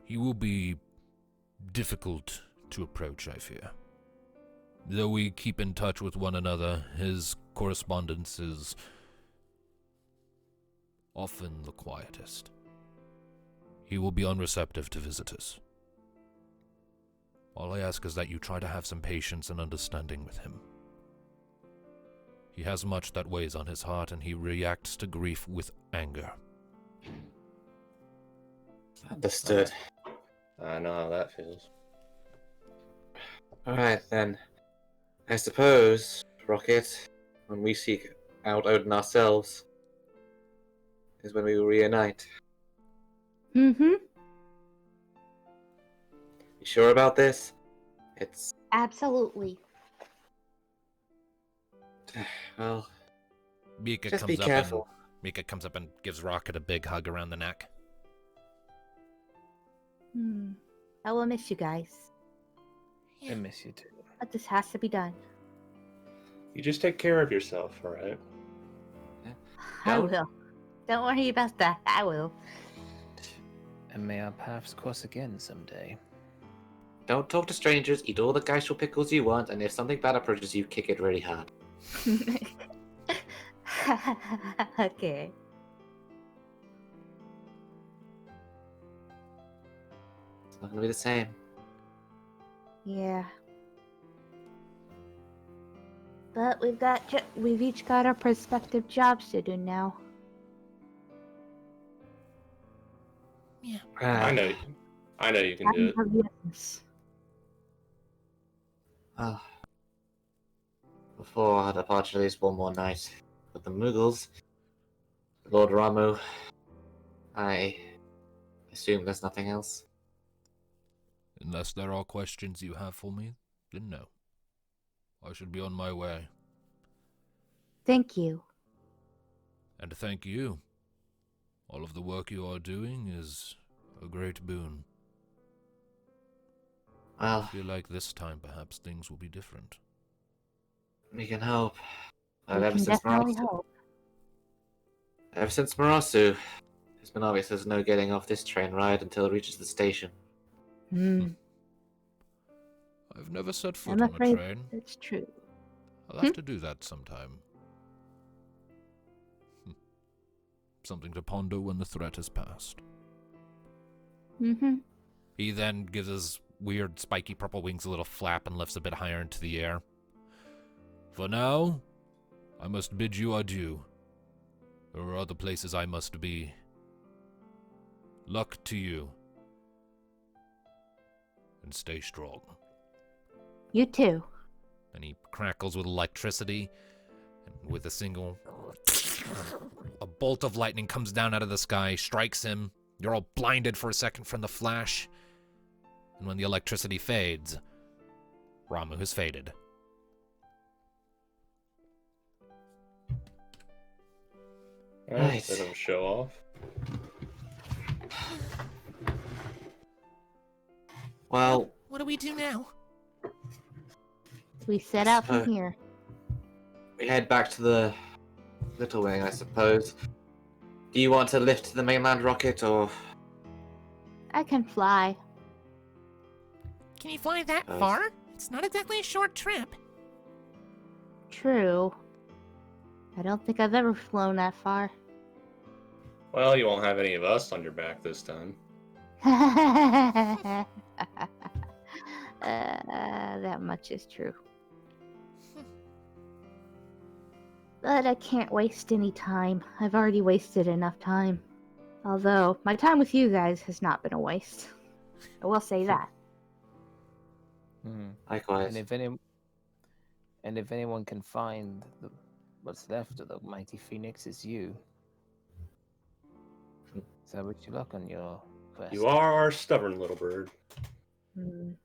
He will be difficult to approach, I fear. Though we keep in touch with one another, his correspondence is often the quietest. He will be unreceptive to visitors. All I ask is that you try to have some patience and understanding with him. He has much that weighs on his heart, and he reacts to grief with anger. Understood. I know how that feels. Alright then. I suppose, Rocket, when we seek out Odin ourselves, is when we will reunite. Mm-hmm. You sure about this? It's... Absolutely. well... Mika just comes be up careful. Mika comes up and gives Rocket a big hug around the neck. I will miss you guys. I miss you too. But this has to be done. You just take care of yourself, alright? I Don't- will. Don't worry about that. I will. And may our paths cross again someday. Don't talk to strangers, eat all the geisha pickles you want, and if something bad approaches you, kick it really hard. Okay. It's not gonna be the same. Yeah. But we've each got our prospective jobs to do now. Yeah. I know you can do it. Time for business. Ah. Before I depart, at least one more night with the Mughals, Lord Ramu. I assume there's nothing else. Unless there are questions you have for me, then no. I should be on my way. Thank you. And thank you. All of the work you are doing is a great boon. I Well, feel like this time perhaps things will be different. we can hope. We Ever can since definitely Marasu, hope. it's been obvious there's no getting off this train ride until it reaches the station. I've never set foot I'm on a afraid train. it's true. I'll have to do that sometime. Something to ponder when the threat has passed. He then gives his weird spiky purple wings a little flap and lifts a bit higher into the air. For now, I must bid you adieu. There are other places I must be. Luck to you. And stay strong. You too. And he crackles with electricity, and with a single... A bolt of lightning comes down out of the sky, strikes him. You're all blinded for a second from the flash. And when the electricity fades, Ramu has faded. Alright, let him show off. Well, What do we do now? We set out from here. we head back to the Little Wing, I suppose. Do you want to lift to the mainland rocket, or... I can fly. Can you fly that Nice. far? It's not exactly a short trip. True. I don't think I've ever flown that far. Well, you won't have any of us on your back this time. That much is true. But I can't waste any time. I've already wasted enough time. Although, my time with you guys has not been a waste. I will say that. Likewise. And if anyone can find what's left of the mighty phoenix, it's you. So wish you luck on your quest. You are our stubborn little bird. If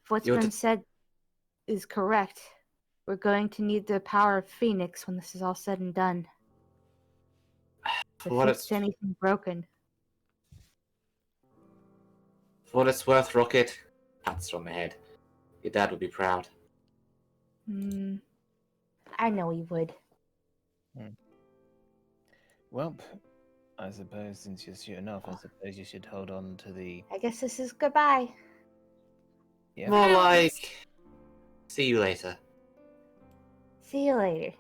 what's You're been the- said is correct, we're going to need the power of Phoenix when this is all said and done. To For what fix it's anything broken. for what it's worth, Rocket. Pats her on the head. Your dad would be proud. I know he would. Well, I suppose since you're sure enough, I suppose you should hold on to the... I guess this is goodbye. Yeah. More like... See you later. See you later.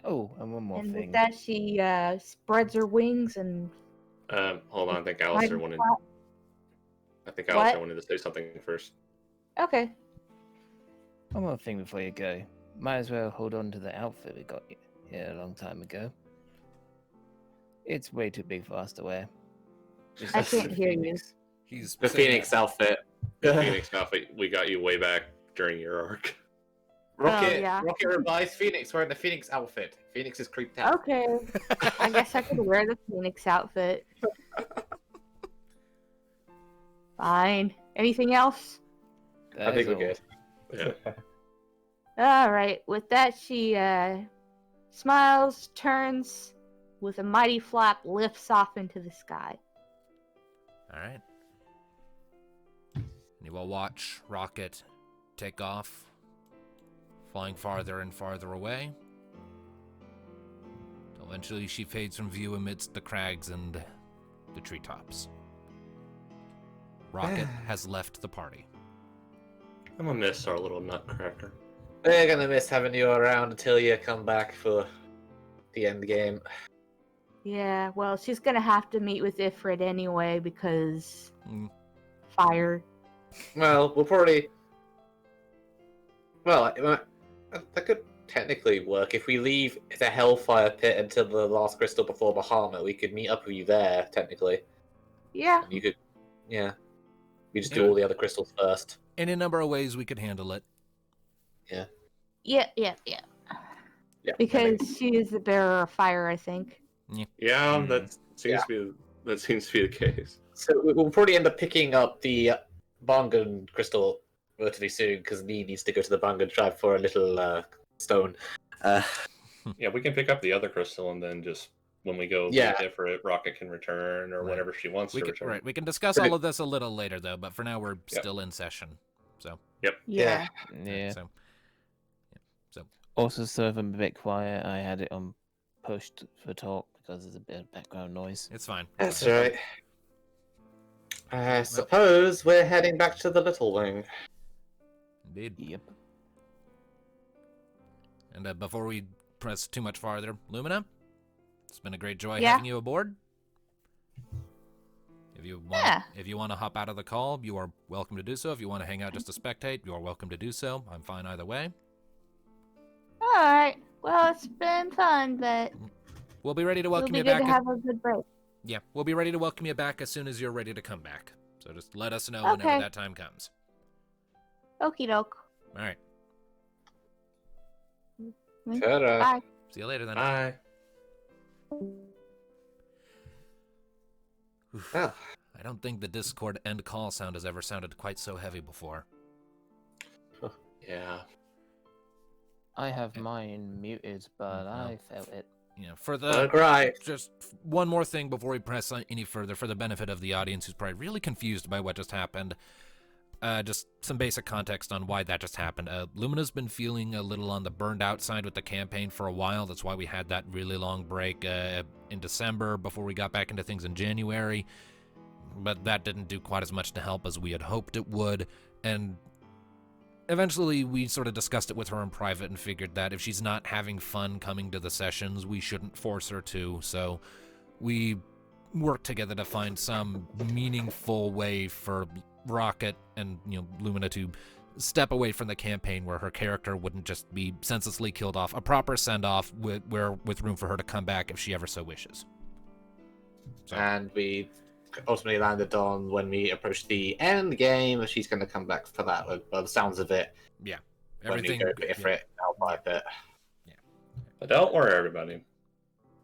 Oh, and one more And thing. with that, she spreads her wings and. Hold on, I think Alistair wanted... I think Alistair wanted to say something first. Okay. One more thing before you go. Might as well hold on to the outfit we got here a long time ago. It's way too big for us to wear. Just I like can't the hear you. Phoenix. He's The saying Phoenix outfit. The Phoenix outfit, we got you way back during your arc. Rocket, yeah. Rocket revives Phoenix wearing the Phoenix outfit. Phoenix is creeped out. Okay. I guess I could wear the Phoenix outfit. Fine. Anything else? I think That we're is good. Yeah. Alright. With that, she smiles, turns, with a mighty flap, lifts off into the sky. Alright. You will watch Rocket take off, flying farther and farther away. Eventually she fades from view amidst the crags and the treetops. Rocket has left the party. I'm gonna miss our little nutcracker. We're gonna miss having you around until you come back for the end game. Yeah, well, she's gonna have to meet with Ifrit anyway because Mm. fire. Well, we'll probably... Well, that could technically work. If we leave the Hellfire Pit until the last crystal before Bahamut, we could meet up with you there, technically. Yeah. And you could... Yeah. We just Yeah. do all the other crystals first. In a number of ways we could handle it. Yeah. Yeah. Because she is the bearer of fire, I think. Yeah, Hmm. that seems to be the case. So we'll probably end up picking up the Bangan crystal relatively soon, because Nee needs to go to the Bangan tribe for a little stone. Uh, Yeah, we can pick up the other crystal and then just when we go Yeah. look for it, Rocket can return or Right. whenever she wants to return. Right, we can discuss But all of this a little later, though, but for now we're still in session. So, Yeah. Yeah. So, Also, so if I'm a bit quiet, I had it on pushed for talk because there's a bit of background noise. it's fine. That's right. I suppose we're heading back to the Little Wing. Indeed. Yep. And before we press too much farther, Lumina, it's been a great joy Yeah. having you aboard. If you want, Yeah. if you want to hop out of the call, you are welcome to do so. If you want to hang out just to spectate, you are welcome to do so. I'm fine either way. All right. Well, it's been fun, but We'll be ready to it'll welcome be you good back. to have a good break. Yeah, we'll be ready to welcome you back as soon as you're ready to come back. So just let us know whenever Okay. that time comes. Okie doke. All right. Ta-da. Bye. See you later then. Bye. Oof. Oh. I don't think the Discord end call sound has ever sounded quite so heavy before. Yeah. I have mine muted, but I felt it. You know, for the Right. just one more thing before we press on any further, for the benefit of the audience who's probably really confused by what just happened. Just some basic context on why that just happened. Lumina's been feeling a little on the burned out side with the campaign for a while. That's why we had that really long break in December before we got back into things in January. But that didn't do quite as much to help as we had hoped it would. And eventually we sort of discussed it with her in private and figured that if she's not having fun coming to the sessions, we shouldn't force her to. So we worked together to find some meaningful way for Rocket and Lumina to step away from the campaign where her character wouldn't just be senselessly killed off. A proper send-off with room for her to come back if she ever so wishes. So, And we ultimately landed on when we approached the end game, she's going to come back for that. By the sounds of it, yeah, when we everything. go bit for it out by a bit. But don't worry, everybody.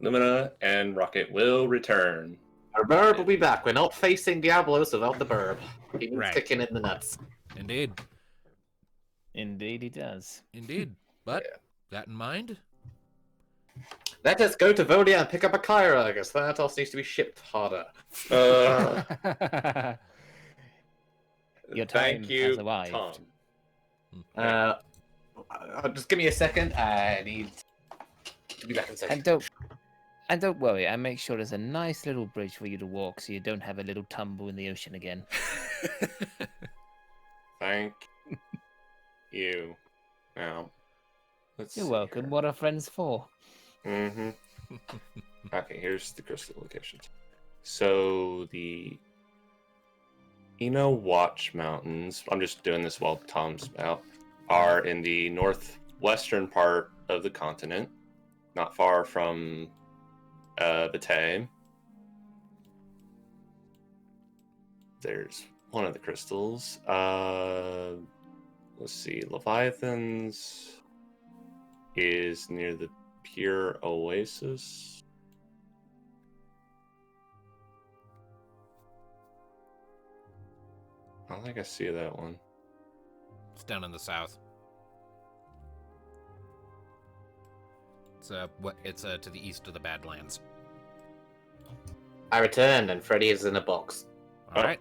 Lumina and Rocket will return. Our burb will be back. We're not facing Diablos without the burb. He needs Right. kicking in the nuts. Indeed, Indeed, he does. indeed. But that in mind, Let us go to Vodia and pick up a Kyra, because that else needs to be shipped harder. Your time Thank you, has arrived. Tom. Just give me a second. I need to be back in a second. And don't worry, I make sure there's a nice little bridge for you to walk so you don't have a little tumble in the ocean again. Thank you. Now, let's You're see welcome. here. What are friends for? Mm-hmm. Okay, here's the crystal locations. So the Eno Watch Mountains, I'm just doing this while Tom's out, are in the northwestern part of the continent, not far from Batay. There's one of the crystals. Let's see, Leviathan's is near the Pure Oasis. I don't think I see that one. it's down in the south. It's to the east of the Badlands. I returned, and Freddy is in a box. All Oh. right.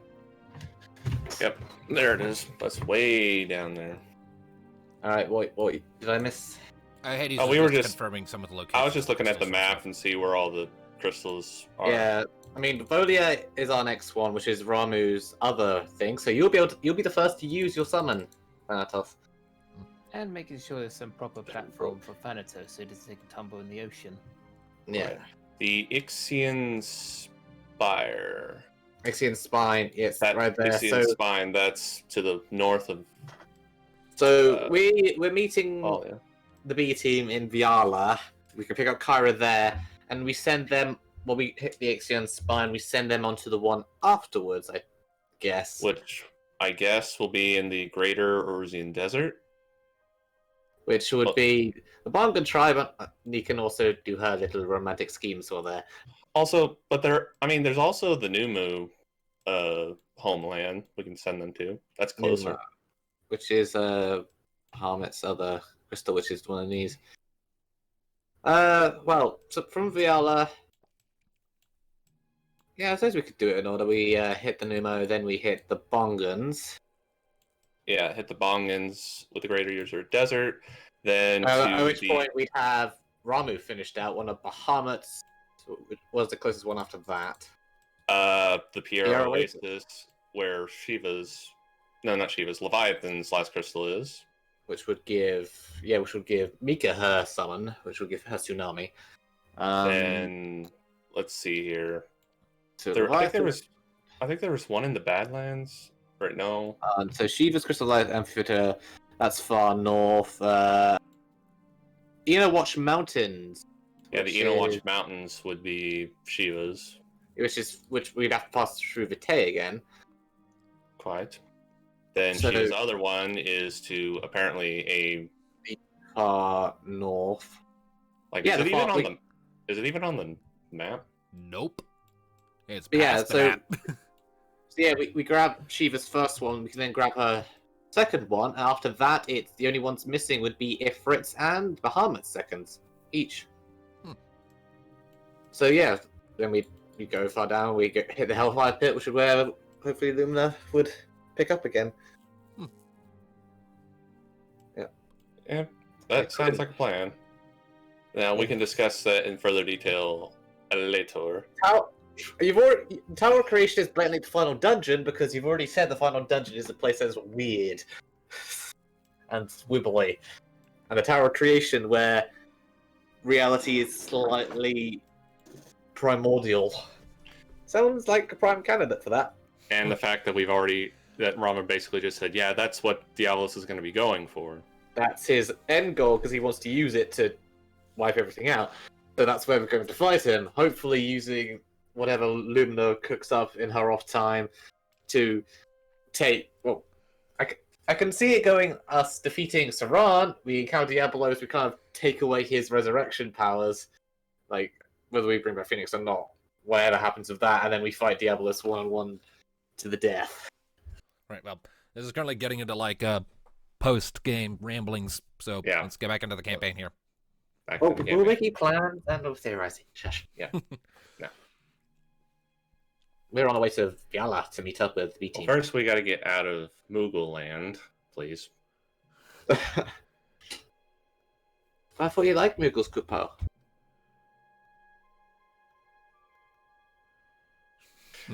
Yep, there it is. That's way down there. Alright, what did I miss? Hades Oh, was we were just just- confirming some of the locations. I was just looking at the So- map and see where all the crystals are. Yeah, I mean, Vodia is our next one, which is Ramu's other thing. So you'll be the first to use your summon, Thanatos. And making sure there's some proper platform for Thanatos so it doesn't tumble in the ocean. Yeah. The Ixian Spire. Ixian Spine, it's That right there. Ixian Spine, that's to the north of. So we're meeting Oh, yeah. the B team in Viala. We can pick up Kyra there, and we send them. When we hit the Ixian Spine, we send them onto the one afterwards, I guess. Which I guess will be in the greater Urzian Desert. Which would be the Bongan tribe. You can also do her little romantic schemes for there. Also, but there's also the Numu homeland we can send them to. That's closer. Numa, which is Harmet's other crystal, which is one of these. Well, so from Viala, yeah, I suppose we could do it in order. We hit the Numo, then we hit the Bongans. Yeah, hit the Bongans with the Greater User Desert, then At to which the point we'd have Ramu finished out, one of Bahamut's, which was the closest one after that. the Pierre Pierre Oasis, where not Shiva's, Leviathan's last crystal is. Which would give Mika her summon, which would give her Tsunami. Then let's see here. So I think there was one in the Badlands. Right? No. So Shiva's Crystal Light Amphitheater, that's far north. Eno Watch Mountains. Yeah, the Eno Watch Mountains would be Shiva's. Which we'd have to pass through Vitae again. Quite. Then So- Shiva's other one is to apparently North. like Yeah, is it the even far- on the is it even on the map? Nope. It's Yeah, past the so- map. So yeah, we grab Shiva's first one, we can then grab her second one, and after that, it's the only ones missing would be Ifrit's and Bahamut's seconds, each. So yeah, then we go far down, hit the Hellfire Pit, which is where hopefully Lumina would pick up again. Yeah, that sounds like a plan. Now we can discuss that in further detail later. Tower Creation is blatantly the final dungeon because you've already said the final dungeon is a place that's weird and wibbly, and the Tower Creation where reality is slightly primordial. Sounds like a prime candidate for that. And the fact that Rama basically just said, yeah, that's what Diablos is going to be going for. That's his end goal because he wants to use it to wipe everything out. So that's where we're going to fight him. Hopefully, using whatever Lumina cooks up in her off time to take. Well, I can see it going us defeating Saran. We encounter Diabolos. We kind of take away his resurrection powers, like whether we bring back Phoenix or not. Whatever happens with that, and then we fight Diabolos 1-on-1 to the death. Right, well, this is currently getting into like post-game ramblings, so Yeah. let's get back into the campaign here. Back Oh, to the we're campaign. making plans and we're theorizing. Shush. Yeah. No. We're on our way to Viala to meet up with the B Well, team. first, we got to get out of Moogle land, please. I thought you liked Muggle's Kupo.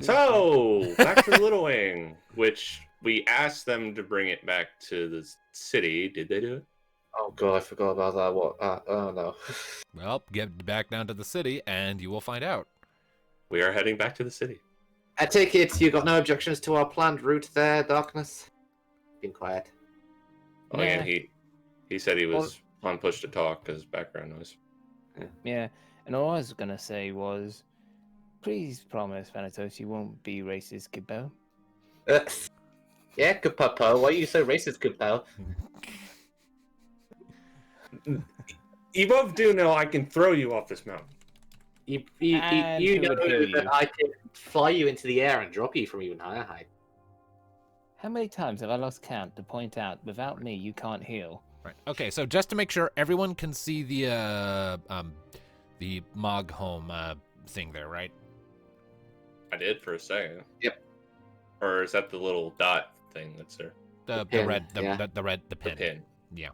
So, back to the Little Wing, which we asked them to bring it back to the city. Did they do it? Oh god, I forgot about that. What? Oh no. Well, get back down to the city, and you will find out. We are heading back to the city. I take it you got no objections to our planned route there, Darkness? Been quiet. Oh, Yeah. again, he said he was on push to talk because background noise. Yeah, and all I was gonna say was, please promise, Thanatos, you won't be racist, Gibbo. Yeah, Kupo. Why are you so racist, Kupo? You both do know I can throw you off this mountain. You And you who know would hear you? that I can fly you into the air and drop you from even higher height. How many times have I lost count to point out, without me, you can't heal? Right. Okay, so just to make sure everyone can see the Mog home thing there, right? I did for a second. Yep. Or is that the little dot thing that's there? The pin, red, the yeah. pin. The pin. Yeah.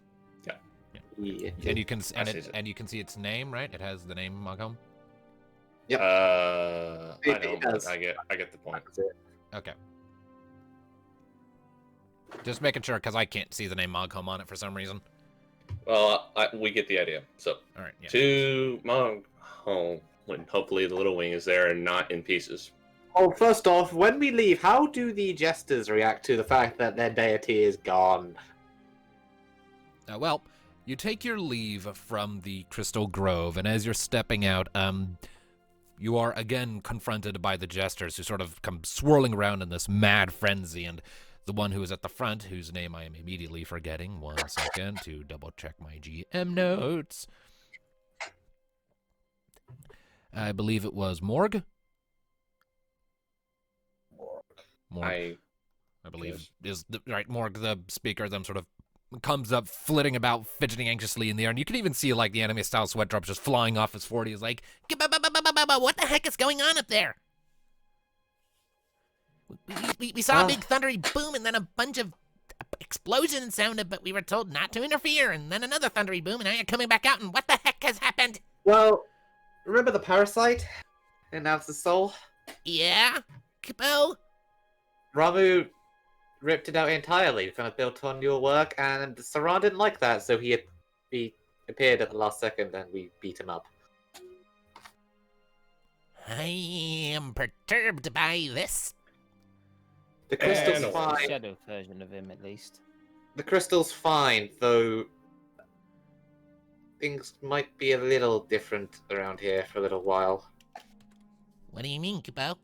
Yeah. And you can I see it. and you can see its name, right? It has the name Mog home. Yep. I It know, does. but I get the point. That's it. Okay. Just making sure, because I can't see the name Mog home on it for some reason. Well, we get the idea. So, All right. Yeah. to Mog home, when hopefully the Little Wing is there and not in pieces. Oh, first off, when we leave, how do the jesters react to the fact that their deity is gone? Well, you take your leave from the Crystal Grove, and as you're stepping out, you are again confronted by the jesters who sort of come swirling around in this mad frenzy, and the one who is at the front, whose name I am immediately forgetting. 1 second to double check my GM notes. I believe it was Morg. Morg, I believe is right. Morg, the speaker, them sort of comes up, flitting about, fidgeting anxiously in the air, and you can even see like the anime-style sweat drops just flying off his 40. He's like, What the heck is going on up there? We saw a big thundery boom and then a bunch of explosions sounded, but we were told not to interfere, and then another thundery boom, and now you're coming back out, and what the heck has happened? Well, remember the parasite? And now it's the soul? Yeah? Kupo? Ramu ripped it out entirely, kind of built on your work, and Saran didn't like that, so he appeared at the last second and we beat him up. I am perturbed by this. The crystal's And- fine. Shadow version of him, at least. The crystal's fine, though things might be a little different around here for a little while. What do you mean, Kupo?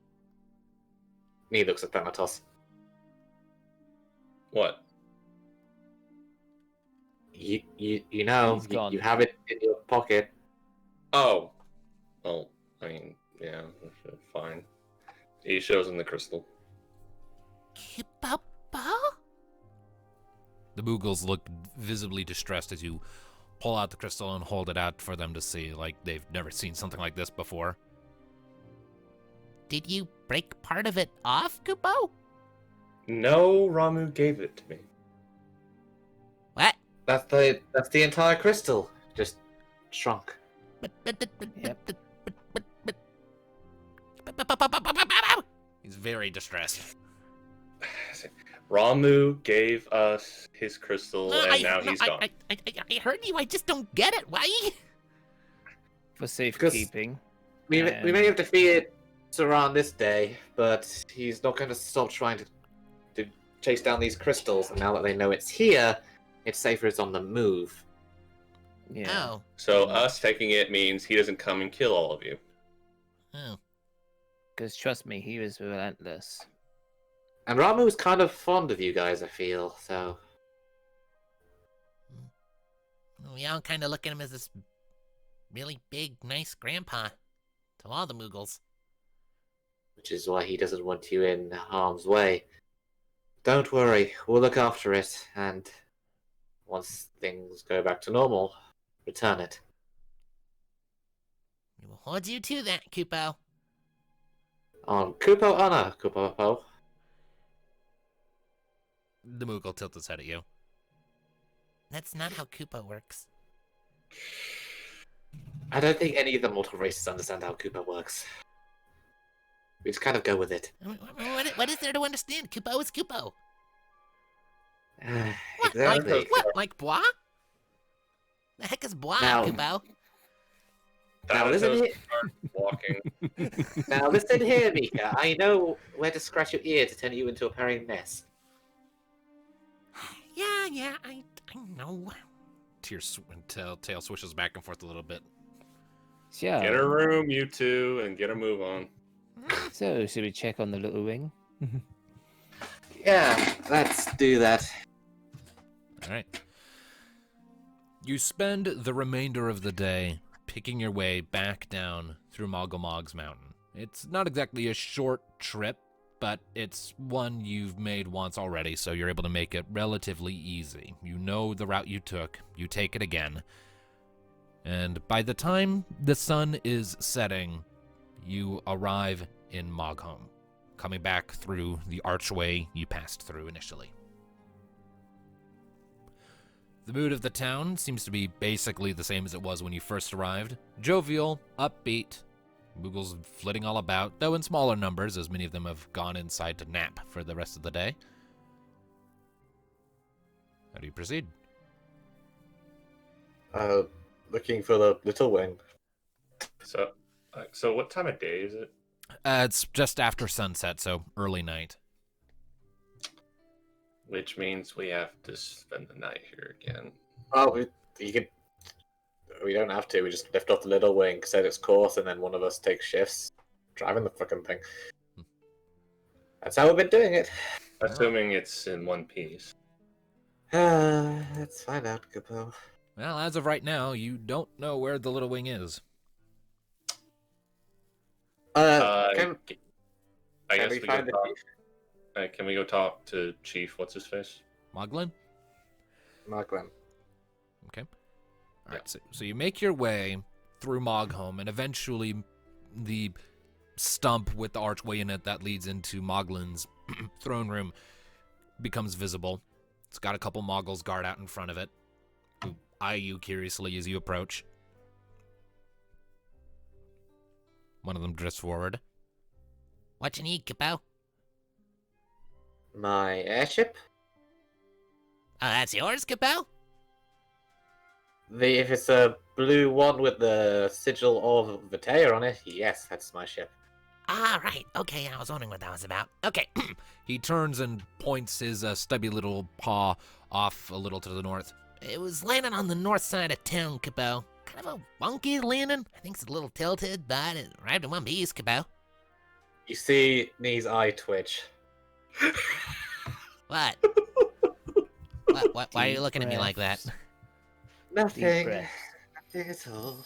Me looks at Thanatos. What? You know, He's gone. you have it in your pocket. Oh. Well, I mean, yeah, fine. He shows him the crystal. Kupo? the Moogles look visibly distressed as you pull out the crystal and hold it out for them to see, like they've never seen something like this before. Did you break part of it off, Kupo? No, Ramu gave it to me. What? That's the entire crystal, just shrunk. Yep. He's very distressed. Ramu gave us his crystal, and now he's gone. I heard you. I just don't get it. Why? For safekeeping. We may have defeated Saran this day, but he's not going to stop trying to chase down these crystals. And now that they know it's here, it's safer it's on the move. Yeah. Oh. So us taking it means he doesn't come and kill all of you. Oh. Because trust me, he was relentless. And Ramu was kind of fond of you guys, I feel, so... We all kind of look at him as this really big, nice grandpa to all the Moogles. Which is why he doesn't want you in harm's way. Don't worry, we'll look after it, and once things go back to normal, return it. We will hold you to that, Kupo. On Kupo Ana, Kupo. The Moogle tilts his head at you. That's not how Kupo works. I don't think any of the mortal races understand how Kupo works. We just kind of go with it. What is there to understand? Kupo is Kupo. What? Exactly. Like what? Like Bois? The heck is Bois, Now- Kupo? Now listen here. Walking. Now listen here, Mika. I know where to scratch your ear to turn you into a pairing mess. Yeah, I know. Tail swishes back and forth a little bit. So, Get a room, you two, and get a move on. so should we check on the little wing? Yeah, let's do that. All right. You spend the remainder of the day picking your way back down through Mog's Mountain. It's not exactly a short trip, but it's one you've made once already, so you're able to make it relatively easy. You know the route you took, you take it again, and by the time the sun is setting, you arrive in Mogholm, coming back through the archway you passed through initially. The mood of the town seems to be basically the same as it was when you first arrived. Jovial, upbeat, Moogles flitting all about, though in smaller numbers, as many of them have gone inside to nap for the rest of the day. How do you proceed? Looking for the little wing. So what time of day is it? It's just after sunset, so early night. Which means we have to spend the night here again. Oh, we don't have to. We just lift off the little wing, set its course, and then one of us takes shifts driving the fucking thing. That's how we've been doing it. Assuming it's in one piece. Let's find out, Kupo. Well, as of right now, you don't know where the little wing is. I Can guess we we find go it? talk. Can we go talk to Chief? What's his face? Moglin? Markland. Okay. All right. So you make your way through Mogholm, and eventually the stump with the archway in it that leads into Moglin's throne room becomes visible. It's got a couple Moggles guard out in front of it, who eye you curiously as you approach. One of them drifts forward. What you need, Capo? My airship? Oh, that's yours, Capo? If it's a blue one with the sigil of Vatea on it, yes, that's my ship. Ah, right. Okay, I was wondering what that was about. Okay. He turns and points his stubby little paw off a little to the north. It was landing on the north side of town, Capo. Kind of a wonky landing. I think it's a little tilted, but it arrived in one piece, Capo. You see Nee's eye twitch. What? What? Why are you looking at me like that? Deep Nothing. breath. Nothing at all.